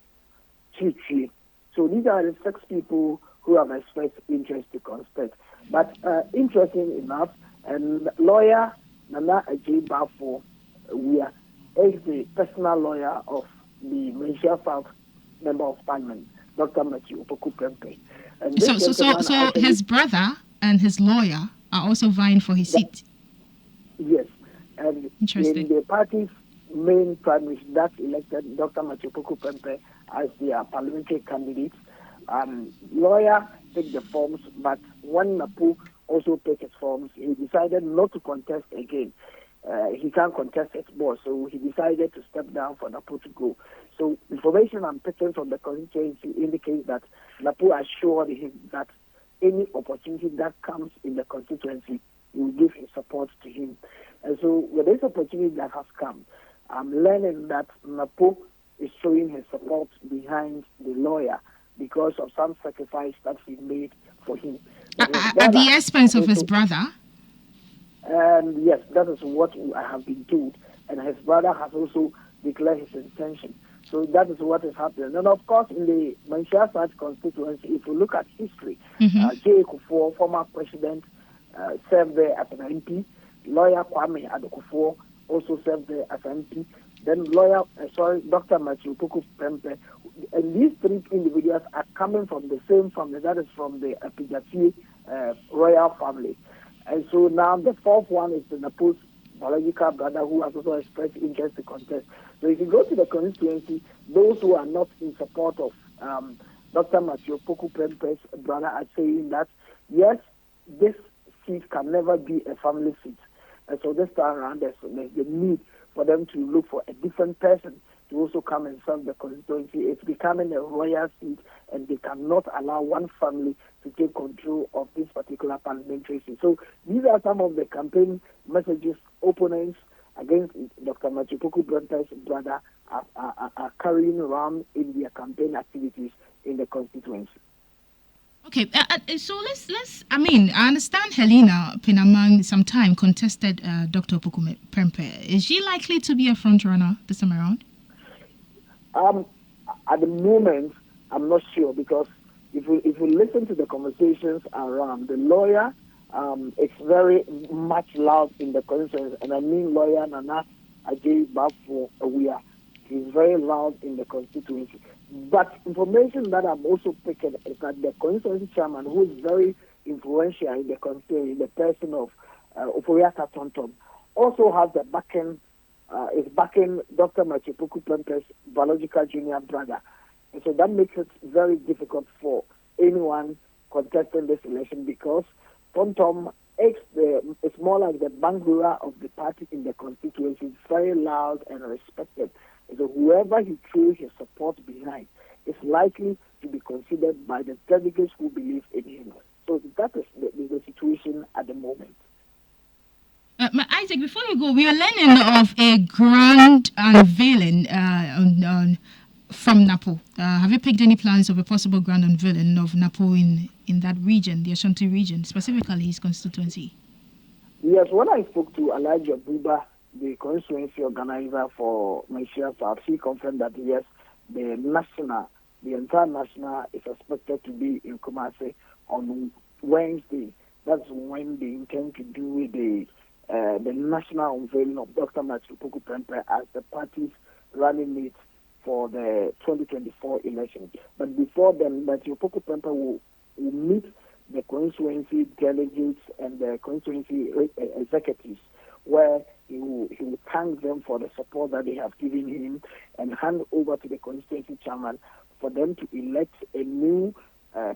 Chichi. So these are the 6 people who have expressed interest to contest. But interesting enough, and lawyer Nana Ajay Bafo, we are the personal lawyer of the Malaysia South Member of Parliament, Dr. Matthew Opoku Prempeh. And So his brother and his lawyer are also vying for his seat. Yes, and in the party's main primary that elected Dr. Matthew Opoku Prempeh as their parliamentary candidate. Lawyer take the forms, but when Napu also take his forms, he decided not to contest again. He can't contest it more, so he decided to step down for Napu to go. So information I'm picking from the constituency indicates that Napu assured him that any opportunity that comes in the constituency, he will give his support to him. And so with this opportunity that has come, I'm learning that Napu is showing his support behind the lawyer because of some sacrifice that he made for him. At the expense of his brother? And yes, that is what I have been told. And his brother has also declared his intention. So that is what is happening. And of course, in the Malaysia South constituency, if you look at history, J. Kufuor, former president, served there as an MP. Lawyer Kwame Adokufuor also served there as an MP. Then Dr. Matthew Opoku Prempeh. And these 3 individuals are coming from the same family, that is from the Apijati royal family. And so now the 4th one is the Napu's biological brother who has also expressed interest to contest. So if you go to the constituency, those who are not in support of Dr. Matthew Opoku Prempeh's brother are saying that, yes, this seat can never be a family seat. And so this time around, there's the need for them to look for a different person to also come and serve the constituency. It's becoming a royal seat, and they cannot allow one family to take control of this particular parliamentary seat. So these are some of the campaign messages opponents against Dr. Matthew Opoku Prempeh's brother are carrying around in their campaign activities in the constituency. Okay, so let's. I understand Helena Pinamang sometime contested Dr. Opoku Prempeh. Is she likely to be a front runner this time around? At the moment, I'm not sure, because if you listen to the conversations around, the lawyer is very much loud in the constituency, and I mean lawyer Nana Ajay Bafo Awia. He's very loud in the constituency. But information that I'm also picking is that the constituency chairman, who is very influential in the constituency, the person of Oforiata Tonton, also has the backing, is backing Dr. Matthew Opoku Prempeh's biological junior brother. And so that makes it very difficult for anyone contesting this election, because Tonton is more like the bangura of the party in the constituency. It's very loud and respected. So whoever he threw his support behind is likely to be considered by the delegates who believe in him. So that is the situation at the moment. Isaac, before you go, we are learning of a grand unveiling from Napo. Have you picked any plans of a possible grand unveiling of Napo in that region, the Ashanti region, specifically his constituency? Yes, when I spoke to Elijah Buba, the constituency organizer for Malaysia South, he confirmed that yes, the entire national is expected to be in Kumasi on Wednesday. That's when they intend to do the national unveiling of Dr. Matthew Opoku Prempeh as the party's running mate for the 2024 election. But before then, Matthew Opoku Prempeh will meet the constituency delegates and the constituency executives, where he will thank them for the support that they have given him and hand over to the constituency chairman for them to elect a new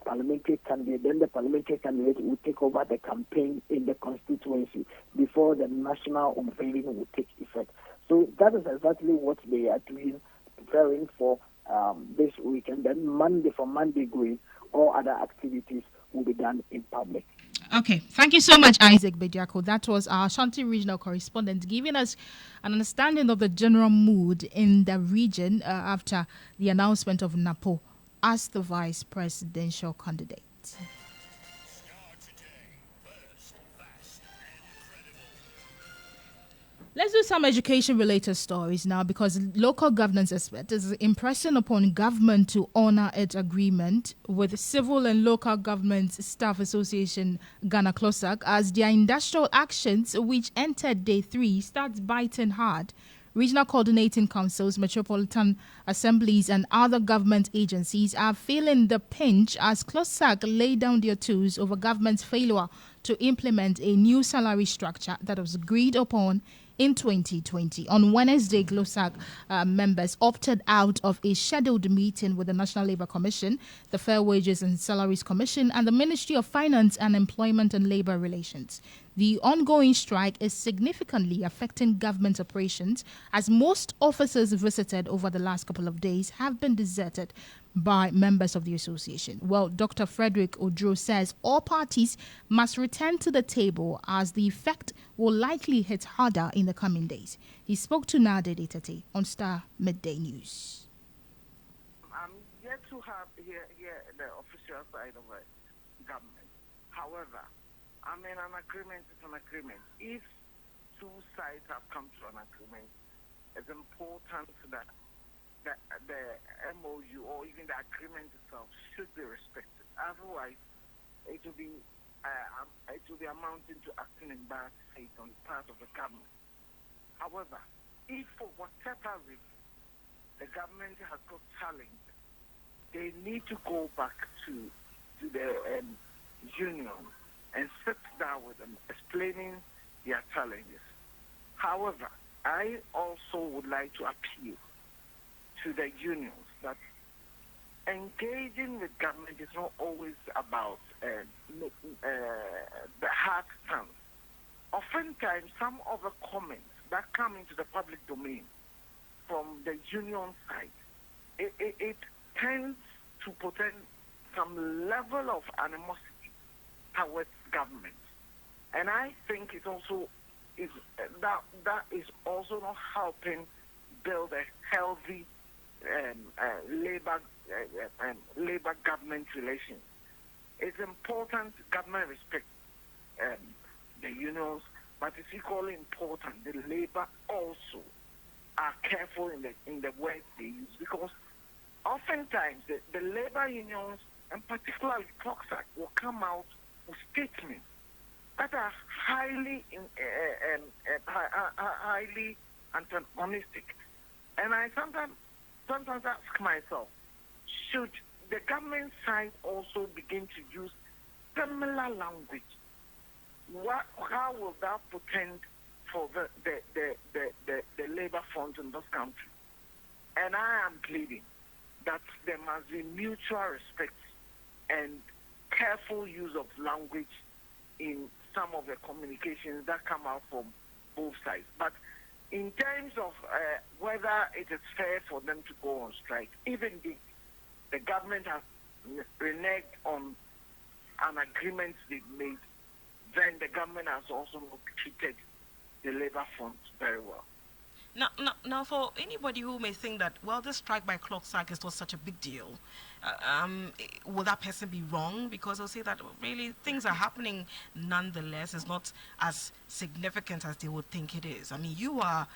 parliamentary candidate. Then the parliamentary candidate will take over the campaign in the constituency before the national unveiling will take effect. So that is exactly what they are doing, preparing for this weekend. Then from Monday going, all other activities will be done in public. Okay, thank you so much, Isaac Bediako. That was our Ashanti regional correspondent giving us an understanding of the general mood in the region after the announcement of Napo as the vice presidential candidate. Starr Today, first, Let's do some education-related stories now, because local governance expert is impressing upon government to honor its agreement with Civil and Local Government Staff Association Ghana CLOSAC as their industrial actions, which entered day 3, starts biting hard. Regional coordinating councils, metropolitan assemblies, and other government agencies are feeling the pinch as CLOSAC lay down their tools over government's failure to implement a new salary structure that was agreed upon in 2020. On Wednesday, GLOSAC members opted out of a scheduled meeting with the National Labour Commission, the Fair Wages and Salaries Commission, and the Ministry of Finance and Employment and Labour Relations. The ongoing strike is significantly affecting government operations, as most offices visited over the last couple of days have been deserted by members of the association. Well, Dr. Frederick Odro says all parties must return to the table as the effect will likely hit harder in the coming days. He spoke to Awisi Dede on Starr Midday News. I'm yet to hear the official side of the government. However, I mean, an agreement is an agreement. If two sides have come to an agreement, it's important that the MOU or even the agreement itself should be respected. Otherwise, it will be amounting to acting in bad faith on the part of the government. However, if for whatever reason the government has got challenged, they need to go back to the union and sit down with them, explaining their challenges. However, I also would like to appeal to the unions that engaging with government is not always about the hard stance. Oftentimes, some of the comments that come into the public domain from the union side, it tends to portend some level of animosity towards government. And I think it also is that is also not helping build a healthy labor government relations. It's important government respect the unions, but it's equally important the labor also are careful in the words they use, because oftentimes the labor unions, and particularly CLOSAC, will come out with statements that are highly antagonistic. And I sometimes ask myself, should the government side also begin to use similar language? How will that portend for the labor front in this country? And I am pleading that there must be mutual respect and careful use of language in some of the communications that come out from both sides. But in terms of whether it is fair for them to go on strike, even if the government has reneged on an agreement they've made, then the government has also not treated the labor front very well. Now, for anybody who may think that, well, this strike by CLOSAC is not such a big deal, will that person be wrong? Because they'll say that really things are happening nonetheless. It's not as significant as they would think it is. I mean, you are,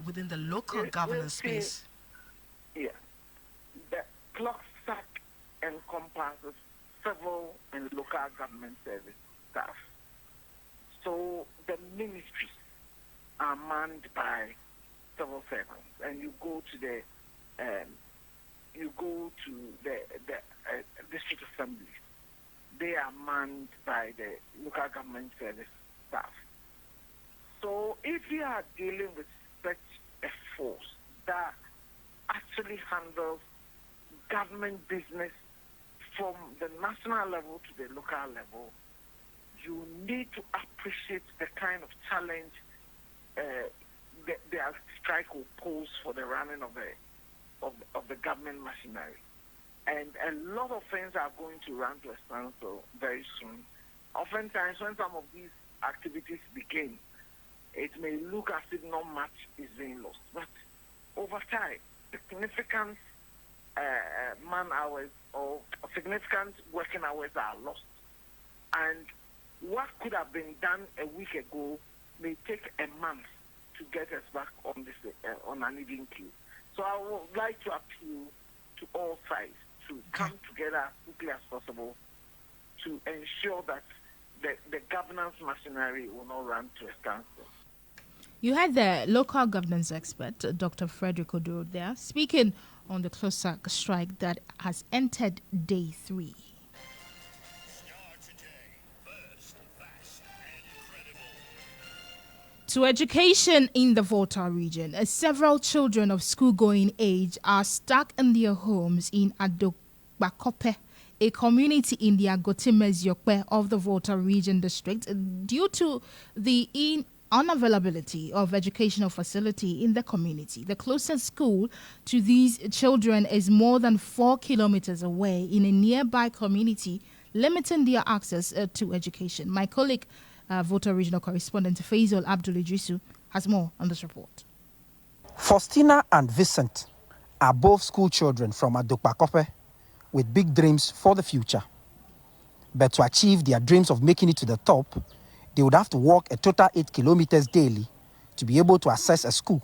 within the local governance space. Yeah. The CLOSAC encompasses civil and local government service staff. So the ministries are manned by civil servants, and you go to the district assemblies. They are manned by the local government service staff. So if you are dealing with such a force that actually handles government business from the national level to the local level, you need to appreciate the kind of challenge their strike will pose for the running of the government machinery. And a lot of things are going to run to a standstill very soon. Oftentimes, when some of these activities begin, it may look as if not much is being lost. But over time, significant man hours or significant working hours are lost. And what could have been done a week ago may take a month to get us back on this on an even keel. So I would like to appeal to all sides to come together as quickly as possible to ensure that the governance machinery will not run to a standstill. You had the local governance expert, Dr. Frederick Oduro, there, speaking on the close-sack strike that has entered day 3. To education in the Volta region, several children of school-going age are stuck in their homes in Adokbakope, a community in the Agotimeziope of the Volta region district, due to the unavailability of educational facility in the community. The closest school to these children is more than 4 kilometers away in a nearby community, limiting their access to education. My colleague, Volta regional correspondent Faisal Abdul Idrisu, has more on this report. Faustina and Vincent are both school children from Adokbakope with big dreams for the future. But to achieve their dreams of making it to the top, they would have to walk a total 8 kilometers daily to be able to access a school,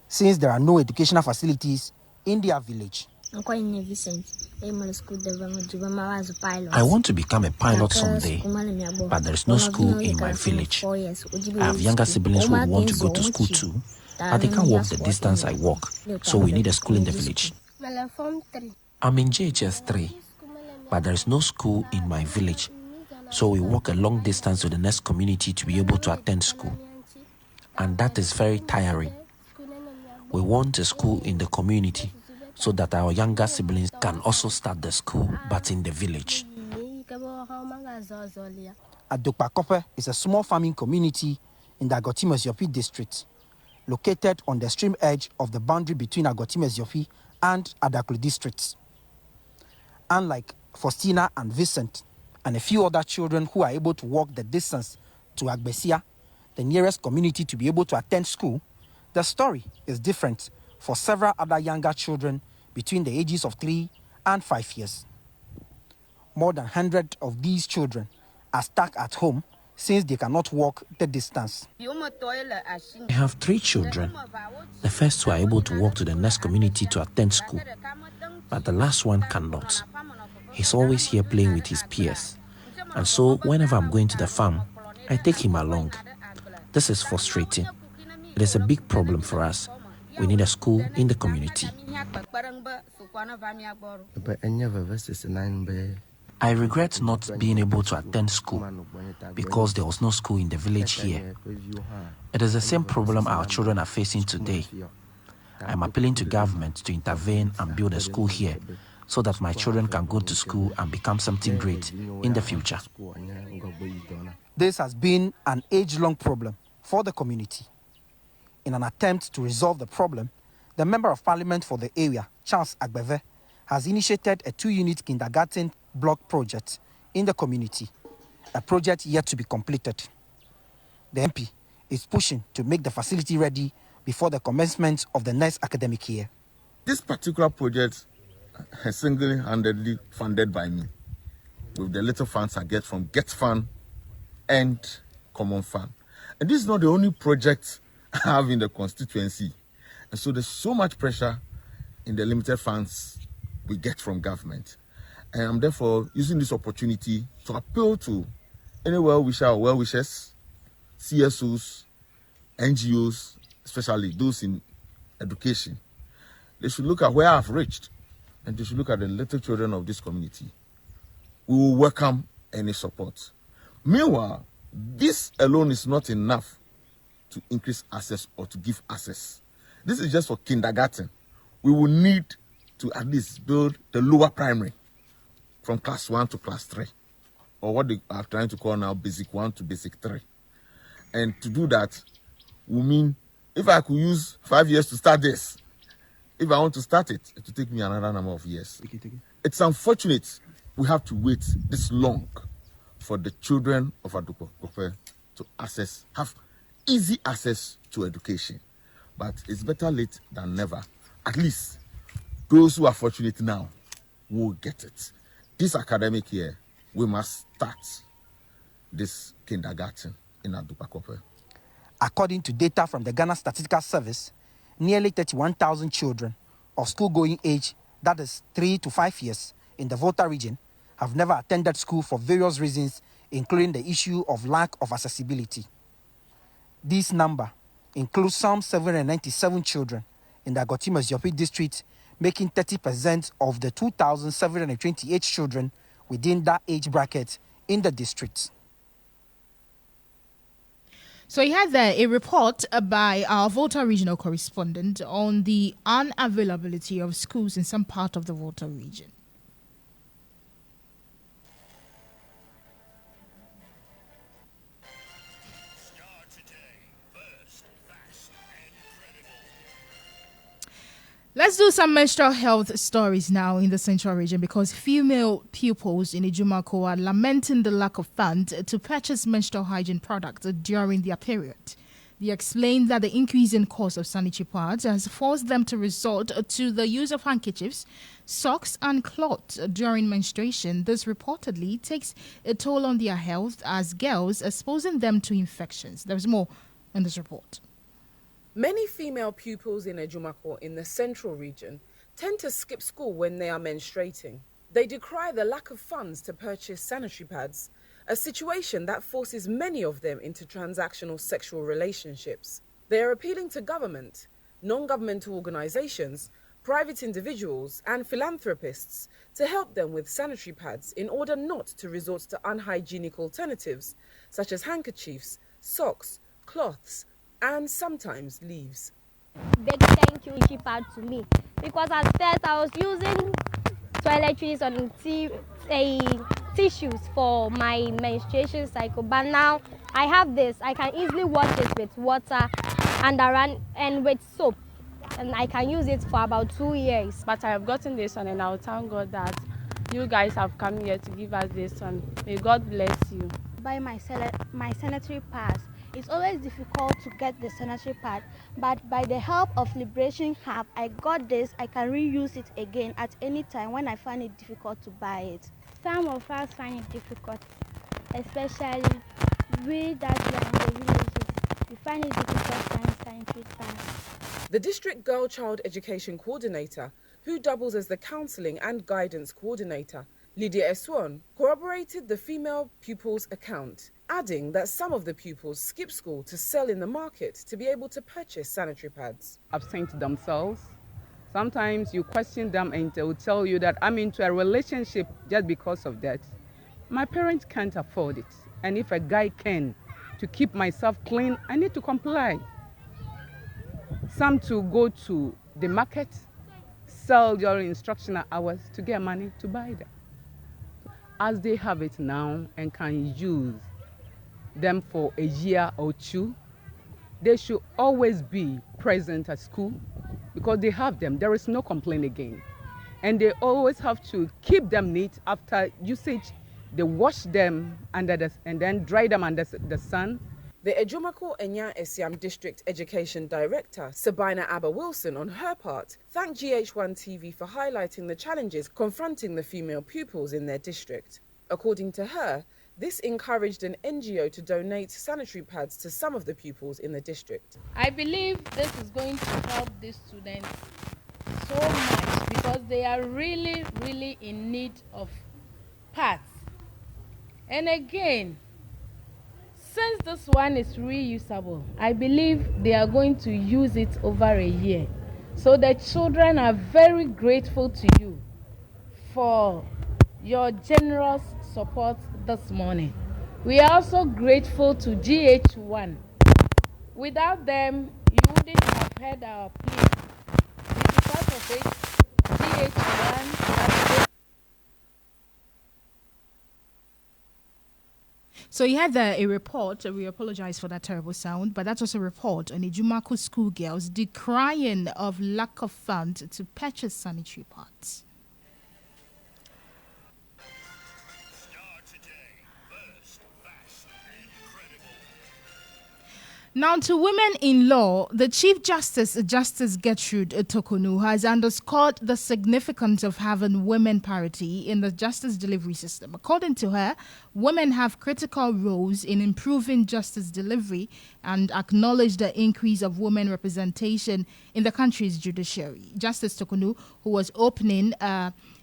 since there are no educational facilities in their village. I want to become a pilot someday, but there is no school in my village. I have younger siblings who want to go to school too, but they can't walk the distance I walk, so we need a school in the village. I'm in JHS 3, but there is no school in my village, so we walk a long distance to the next community to be able to attend school, and that is very tiring. We want a school in the community so that our younger siblings can also start the school, but in the village. Adokbakope is a small farming community in the Agoti-Meziopi district, located on the extreme edge of the boundary between Agoti-Meziopi and Adaklu districts. Unlike Faustina and Vincent, and a few other children who are able to walk the distance to Agbesia, the nearest community to be able to attend school, the story is different for several other younger children between the ages of 3 and 5 years. More than 100 of these children are stuck at home since they cannot walk the distance. I have 3 children. The first 2 are able to walk to the next community to attend school, but the last one cannot. He's always here playing with his peers, and so whenever I'm going to the farm, I take him along. This is frustrating. It is a big problem for us. We need a school in the community. I regret not being able to attend school because there was no school in the village here. It is the same problem our children are facing today. I'm appealing to government to intervene and build a school here so that my children can go to school and become something great in the future. This has been an age-long problem for the community. In an attempt to resolve the problem, the Member of Parliament for the area, Charles Agbeve, has initiated a 2-unit kindergarten block project in the community, a project yet to be completed. The MP is pushing to make the facility ready before the commencement of the next academic year. This particular project is single-handedly funded by me, with the little funds I get from Get Fund and Common Fund. And this is not the only project I have in the constituency. And so there's so much pressure in the limited funds we get from government. And I'm therefore using this opportunity to appeal to any well-wisher or well-wishers, CSOs, NGOs, especially those in education. They should look at where I've reached, and they should look at the little children of this community. We will welcome any support. Meanwhile, this alone is not enough to increase access or to give access. This is just for kindergarten. We will need to at least build the lower primary from class 1 to class 3, or what they are trying to call now basic 1 to basic 3. And to do that will mean if I could use 5 years to start this, if I want to start it, it will take me another number of years. It's unfortunate we have to wait this long for the children of Adokbakope to have easy access to education. But it's better late than never. At least those who are fortunate now will get it. This academic year, we must start this kindergarten in Adokbakope. According to data from the Ghana Statistical Service, nearly 31,000 children of school-going age, that is 3 to 5 years, in the Volta region, have never attended school for various reasons, including the issue of lack of accessibility. This number includes some 797 children in the Agoti-Maziopi district, making 30% of the 2,728 children within that age bracket in the district. So he had there a report by our Volta regional correspondent on the unavailability of schools in some part of the Volta region. Let's do some menstrual health stories now in the Central region, because female pupils in Ejumako are lamenting the lack of funds to purchase menstrual hygiene products during their period. They explain that the increase in cost of sanitary pads has forced them to resort to the use of handkerchiefs, socks and cloths during menstruation. This reportedly takes a toll on their health as girls, exposing them to infections. There's more in this report. Many female pupils in Ejumako in the Central region tend to skip school when they are menstruating. They decry the lack of funds to purchase sanitary pads, a situation that forces many of them into transactional sexual relationships. They are appealing to government, non-governmental organizations, private individuals and philanthropists to help them with sanitary pads in order not to resort to unhygienic alternatives such as handkerchiefs, socks, cloths, and sometimes leaves. Big thank you pad to me, because at first I was using toiletries on tissues for my menstruation cycle, but now I have this. I can easily wash it with water and with soap, and I can use it for about 2 years. But I have gotten this one, and I'll thank God that you guys have come here to give us this one. May God bless you. Buy my sanitary pads. It's always difficult to get the sanitary pad, but by the help of Liberation Hub, I got this. I can reuse it again at any time when I find it difficult to buy it. Some of us find it difficult, especially we that we are in the villages. We find it difficult finding sanitary pads. The District Girl Child Education Coordinator, who doubles as the Counselling and Guidance Coordinator, Lydia Eswan, corroborated the female pupils' account, adding that some of the pupils skip school to sell in the market to be able to purchase sanitary pads. Absent themselves. Sometimes you question them and they will tell you that I'm into a relationship just because of that. My parents can't afford it. And if a guy can, to keep myself clean, I need to comply. Some to go to the market, sell during instructional hours to get money to buy them. As they have it now and can use them for a year or two, they should always be present at school because they have them. There is no complaint again. And they always have to keep them neat after usage. They wash them and then dry them under the sun. The Ejumako Enya Esiam District Education Director, Sabina Abba Wilson, on her part, thanked GH1 TV for highlighting the challenges confronting the female pupils in their district. According to her, this encouraged an NGO to donate sanitary pads to some of the pupils in the district. I believe this is going to help these students so much because they are really, really in need of pads. And again, since this one is reusable, I believe they are going to use it over a year. So the children are very grateful to you for your generous support this morning. We are also grateful to GH1. Without them, you wouldn't have heard our plea. Because of it, GH1. So you had a report, we apologize for that terrible sound, but that was a report on Ejumako schoolgirls decrying of lack of funds to purchase sanitary pads. Now, to women in law, the Chief Justice, Justice Gertrude Tokonu, has underscored the significance of having women parity in the justice delivery system. According to her, women have critical roles in improving justice delivery and acknowledged the increase of women representation in the country's judiciary. Justice Tokunu, who was opening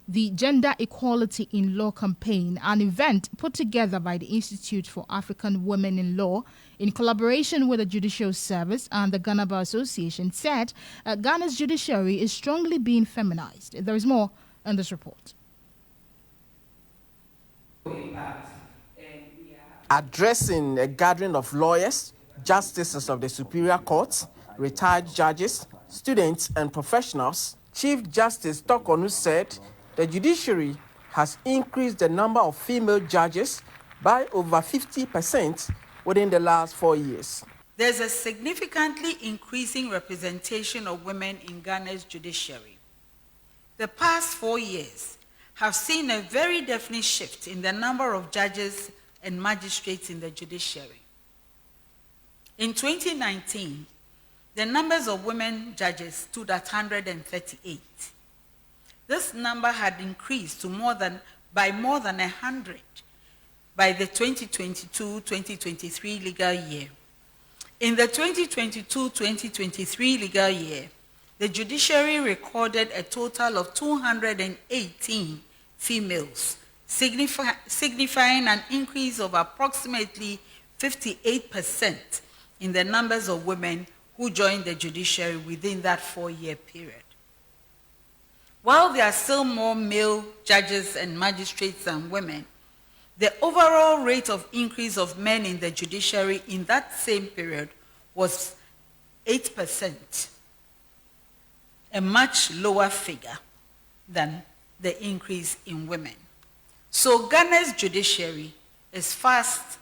the Gender Equality in Law campaign, an event put together by the Institute for African Women in Law in collaboration with the Judicial Service and the Ghana Bar Association, said Ghana's judiciary is strongly being feminized. There is more in this report. Addressing a gathering of lawyers, justices of the Superior Court, retired judges, students and professionals, Chief Justice Tokonu said the judiciary has increased the number of female judges by over 50% within the last 4 years. There's a significantly increasing representation of women in Ghana's judiciary. The past 4 years have seen a very definite shift in the number of judges and magistrates in the judiciary. In 2019, the numbers of women judges stood at 138. This number had increased to by more than 100 by the 2022-2023 legal year. In the 2022-2023 legal year, the judiciary recorded a total of 218 females, signifying an increase of approximately 58% in the numbers of women who joined the judiciary within that 4-year period. While there are still more male judges and magistrates than women, the overall rate of increase of men in the judiciary in that same period was 8%, a much lower figure than the increase in women. So Ghana's judiciary is fast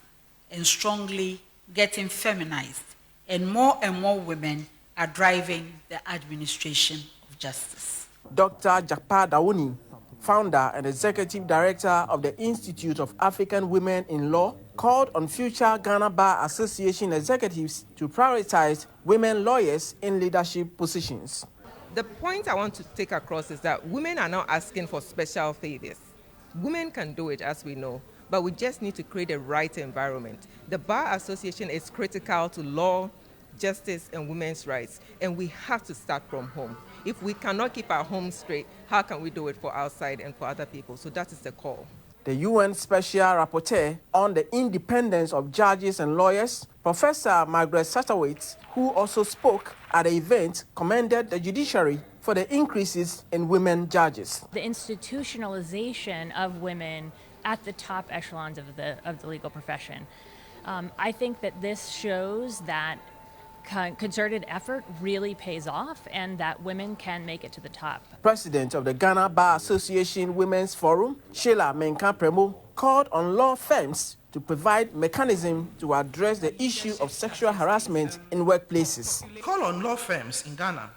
and strongly getting feminized, and more women are driving the administration of justice. Dr. Jakpa Dawuni, founder and executive director of the Institute of African Women in Law, called on future Ghana Bar Association executives to prioritize women lawyers in leadership positions. The point I want to take across is that women are not asking for special favors. Women can do it, as we know, but we just need to create a right environment. The Bar Association is critical to law, justice, and women's rights, and we have to start from home. If we cannot keep our home straight, how can we do it for outside and for other people? So that is the call. The UN Special Rapporteur on the independence of judges and lawyers, Professor Margaret Satterwhite, who also spoke at the event, commended the judiciary for the increases in women judges. The institutionalization of women at the top echelons of the legal profession. I think that this shows that concerted effort really pays off and that women can make it to the top. President of the Ghana Bar Association Women's Forum, Sheila Menka Premo, called on law firms to provide mechanism to address the issue of sexual harassment in workplaces. Call on law firms in Ghana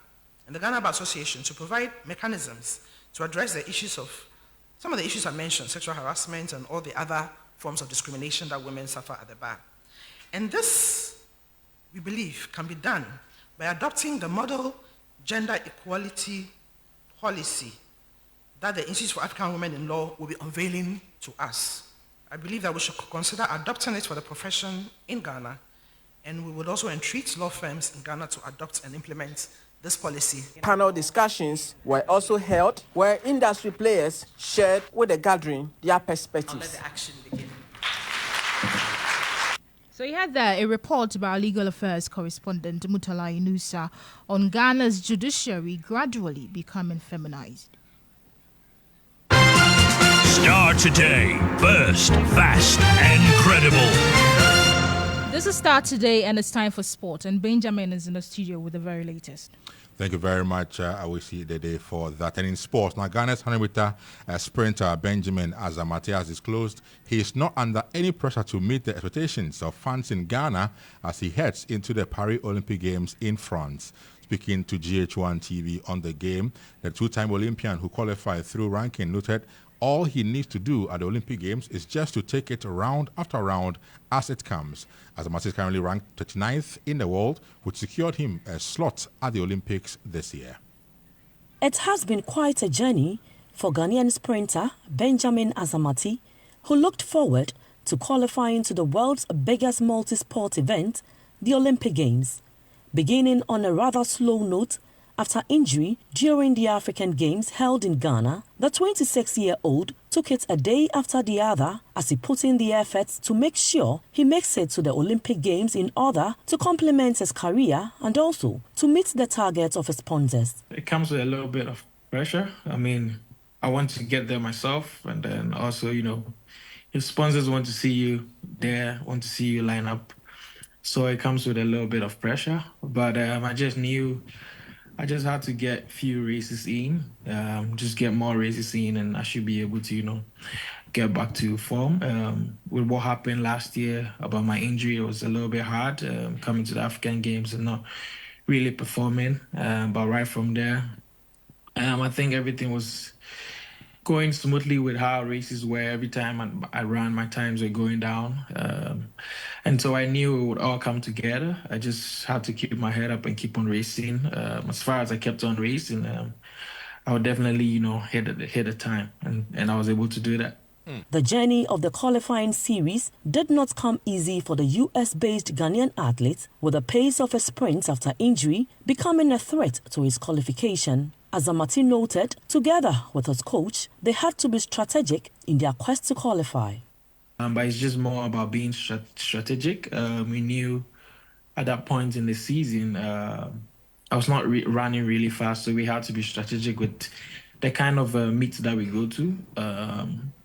and the Ghana Bar Association to provide mechanisms to address the issues of some of the issues I mentioned, sexual harassment and all the other forms of discrimination that women suffer at the bar. And this, we believe, can be done by adopting the model gender equality policy that the Institute for African Women in Law will be unveiling to us. I believe that we should consider adopting it for the profession in Ghana, and we would also entreat law firms in Ghana to adopt and implement this policy. Panel discussions were also held where industry players shared with the gathering their perspectives. I'll let the action begin. So you had there a report by our legal affairs correspondent Mutala Inusa on Ghana's judiciary gradually becoming feminized. Starr Today, first, fast, and credible. This is Starr Today, and it's time for sport. And Benjamin is in the studio with the very latest. Thank you very much, Awisi Dede, for that. And in sports, now Ghana's 100-meter sprinter Benjamin Azamate has disclosed he is not under any pressure to meet the expectations of fans in Ghana as he heads into the Paris Olympic Games in France. Speaking to GH1 TV on the game, the two-time Olympian who qualified through ranking noted all he needs to do at the Olympic Games is just to take it round after round as it comes. Azamate is currently ranked 39th in the world, which secured him a slot at the Olympics this year. It has been quite a journey for Ghanaian sprinter Benjamin Azamate, who looked forward to qualify into the world's biggest multi-sport event, the Olympic Games. Beginning on a rather slow note, after injury during the African Games held in Ghana, the 26-year-old took it a day after the other as he put in the efforts to make sure he makes it to the Olympic Games in order to complement his career and also to meet the targets of his sponsors. It comes with a little bit of pressure. I mean, I want to get there myself, and then also, your sponsors want to see you there, want to see you line up. So it comes with a little bit of pressure, but I just knew I just had to get few races in, just get more races in, and I should be able to, get back to form. With what happened last year about my injury, it was a little bit hard coming to the African Games and not really performing. But right from there, I think everything was going smoothly with how races were. Every time I ran, my times were going down. And so I knew it would all come together. I just had to keep my head up and keep on racing. As far as I kept on racing, I would definitely, hit a time. And I was able to do that. The journey of the qualifying series did not come easy for the US-based Ghanaian athlete, with the pace of his sprints after injury becoming a threat to his qualification. As Amati noted, together with his coach, they had to be strategic in their quest to qualify. But it's just more about being strategic. We knew at that point in the season, I was not running really fast, so we had to be strategic with the kind of meets that we go to.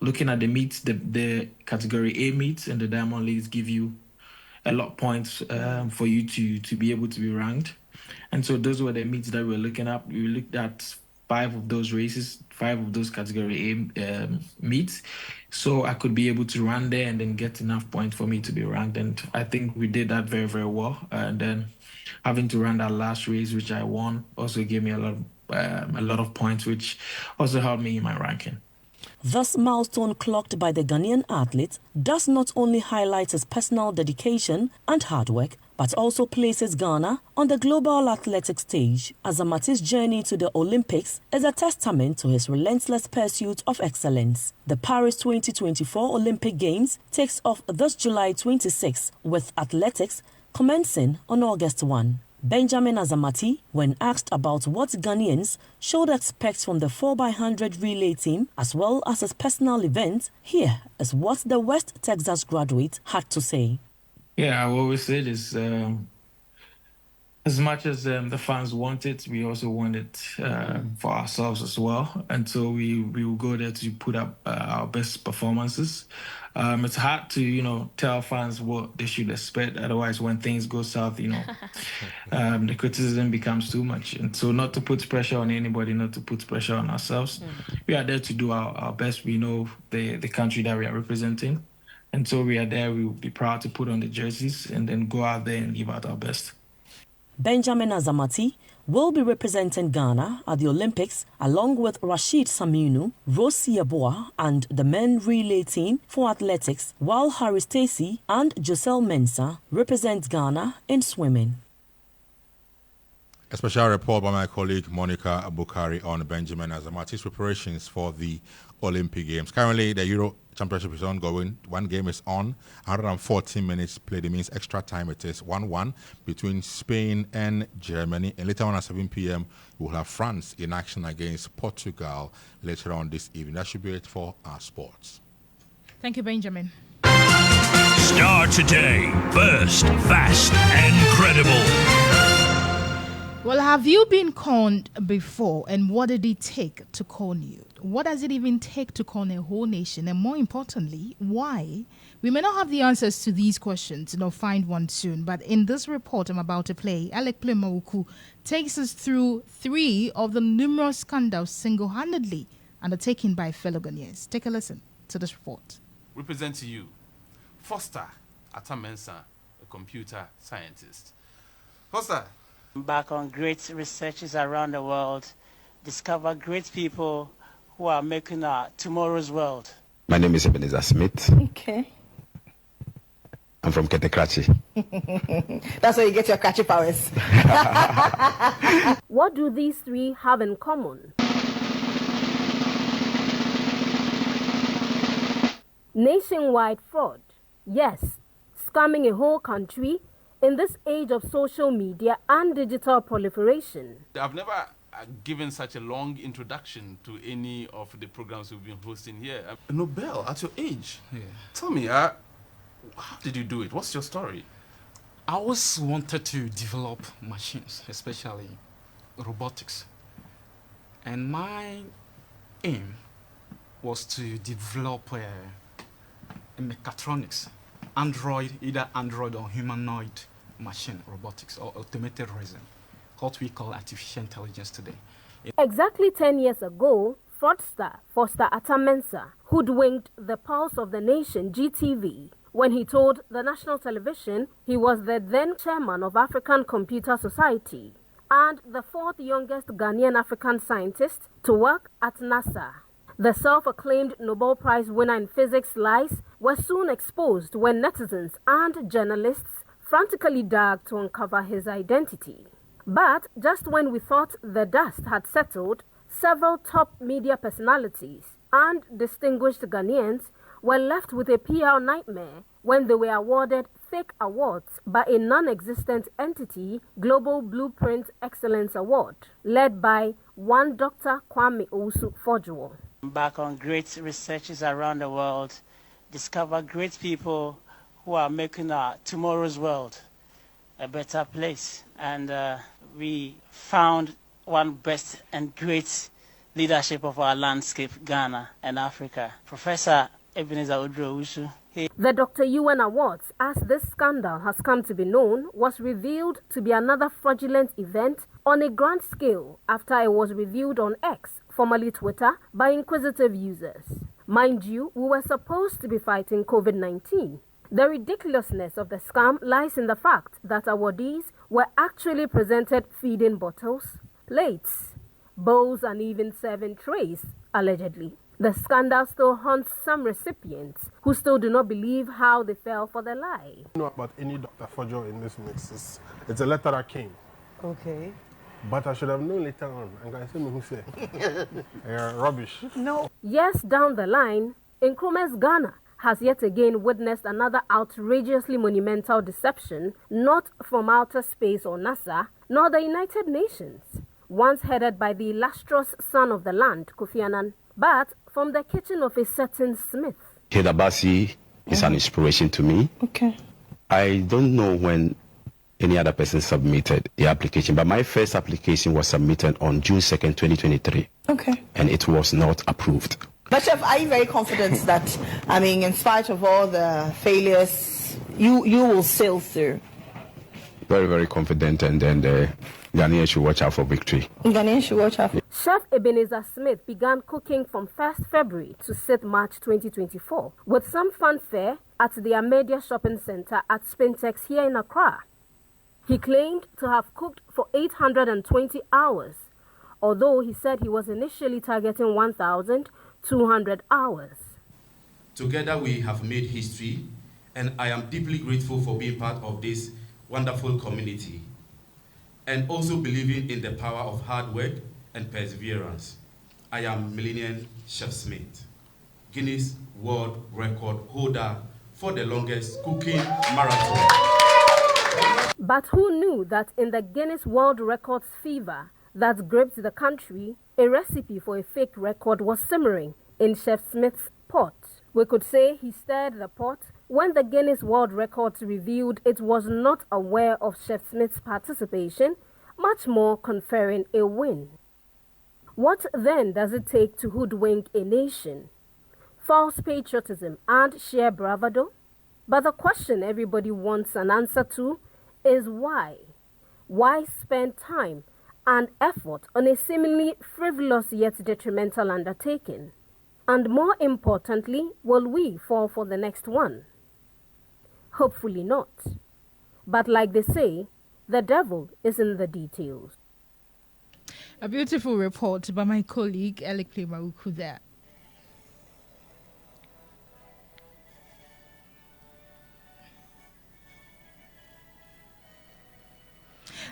Looking at the meets, the category A meets and the Diamond Leagues give you a lot of points for you to be able to be ranked. And so those were the meets that we were looking at. We looked at 5 of those races, 5 of those category A meets. So I could be able to run there and then get enough points for me to be ranked. And I think we did that very, very well. And then having to run that last race, which I won, also gave me a lot of points, which also helped me in my ranking. This milestone clocked by the Ghanaian athlete does not only highlight his personal dedication and hard work, but also places Ghana on the global athletic stage, as Amati's journey to the Olympics is a testament to his relentless pursuit of excellence. The Paris 2024 Olympic Games takes off this July 26, with athletics commencing on August 1. Benjamin Azamati, when asked about what Ghanaians should expect from the 4x100 relay team as well as his personal event, here is what the West Texas graduate had to say. Yeah, I always say this. As much as the fans want it, we also want it for ourselves as well. And so we will go there to put up our best performances. It's hard to, tell fans what they should expect. Otherwise, when things go south, the criticism becomes too much. And so not to put pressure on anybody, not to put pressure on ourselves. We are there to do our best. We know the country that we are representing. And so we are there. We will be proud to put on the jerseys and then go out there and give out our best. Benjamin Azamati will be representing Ghana at the Olympics along with Rashid Saminu, Rosie Yeboah and the men relay team for athletics, while Harry Stacey and Joselle Mensah represent Ghana in swimming. A special report by my colleague Monica Bukari on Benjamin Azamati's preparations for the Olympic Games. Currently, the Euro Championship is ongoing. One game is on. 114 minutes played. It means extra time. It is 1-1 between Spain and Germany. And later on at 7 p.m., we will have France in action against Portugal later on this evening. That should be it for our sports. Thank you, Benjamin. Starr Today. First, fast, and credible. Well, have you been conned before, and what did it take to con you? What does it even take to con a whole nation? And more importantly, why? We may not have the answers to these questions, find one soon. But in this report I'm about to play, Alec Plemawuku takes us through 3 of the numerous scandals single-handedly undertaken by fellow Ghanaians. Take a listen to this report. We present to you Foster Atamensa, a computer scientist. Foster. Back on great researches around the world, discover great people who are making tomorrow's world. My name is Ebenezer Smith. Okay. I'm from Ketekrachi. That's where you get your Krachi powers. What do these 3 have in common? Nationwide fraud. Yes, scamming a whole country in this age of social media and digital proliferation. I've never given such a long introduction to any of the programs we've been hosting here. Nobel, at your age, tell me, how did you do it? What's your story? I always wanted to develop machines, especially robotics. And my aim was to develop a mechatronics, either Android or humanoid machine robotics or automated reason, what we call artificial intelligence today. Exactly 10 years ago, fraudster Foster Atamensa hoodwinked the pulse of the nation, GTV, when he told the national television he was the then chairman of African Computer Society and the fourth youngest Ghanaian African scientist to work at NASA. The self-acclaimed Nobel Prize winner in physics lies were soon exposed when netizens and journalists frantically dug to uncover his identity. But just when we thought the dust had settled, several top media personalities and distinguished Ghanaians were left with a PR nightmare when they were awarded fake awards by a non-existent entity, Global Blueprint Excellence Award, led by one Dr. Kwame Owusu Fojuo. Back on great researchers around the world, discover great people who are making tomorrow's world a better place. And we found one best and great leadership of our landscape, Ghana and Africa, Professor Ebenezer Odro-Owusu. The Dr. UN Awards, as this scandal has come to be known, was revealed to be another fraudulent event on a grand scale after it was reviewed on X, formerly Twitter, by inquisitive users. Mind you, we were supposed to be fighting COVID-19. The ridiculousness of the scam lies in the fact that awardees were actually presented feeding bottles, plates, bowls, and even serving trays, allegedly. The scandal still haunts some recipients who still do not believe how they fell for the lie. I don't know about any Dr. Fojo in this mix. It's a letter that came. Okay. But I should have known later on. And I say, who say? Rubbish. No. Years down the line, Nkrumah's Ghana has yet again witnessed another outrageously monumental deception, not from outer space or NASA, nor the United Nations, once headed by the illustrious son of the land, Kofi Annan, but from the kitchen of a certain Smith. Hilda Bassi is an inspiration to me. Okay. I don't know when any other person submitted the application, but my first application was submitted on June 2nd, 2023. Okay. And it was not approved. But Chef, are you very confident that, I mean, in spite of all the failures, you will sail through? Very, very confident, and then the Ghanaians should watch out for victory. Ghanaians should watch out. Chef Ebenezer Smith began cooking from 1st February to 6th March 2024 with some fanfare at the Amedia Shopping Center at Spintex here in Accra. He claimed to have cooked for 820 hours, although he said he was initially targeting 1,200 hours. Together we have made history, and I am deeply grateful for being part of this wonderful community, and also believing in the power of hard work and perseverance. I am Millennium Chef Smith, Guinness World Record holder for the longest cooking marathon. But who knew that in the Guinness World Records fever that gripped the country, a recipe for a fake record was simmering in Chef Smith's pot? We could say he stirred the pot when the Guinness World Records revealed it was not aware of Chef Smith's participation, much more conferring a win. What then does it take to hoodwink a nation? False patriotism and sheer bravado? But the question everybody wants an answer to is why? Why spend time and effort on a seemingly frivolous yet detrimental undertaking? And more importantly, will we fall for the next one? Hopefully not. But like they say, the devil is in the details. A beautiful report by my colleague, Elik Plemaruku there.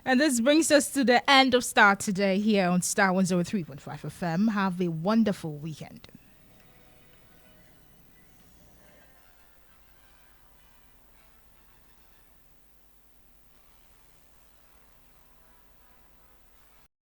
And this brings us to the end of Starr today here on Starr 103.5 FM. Have a wonderful weekend.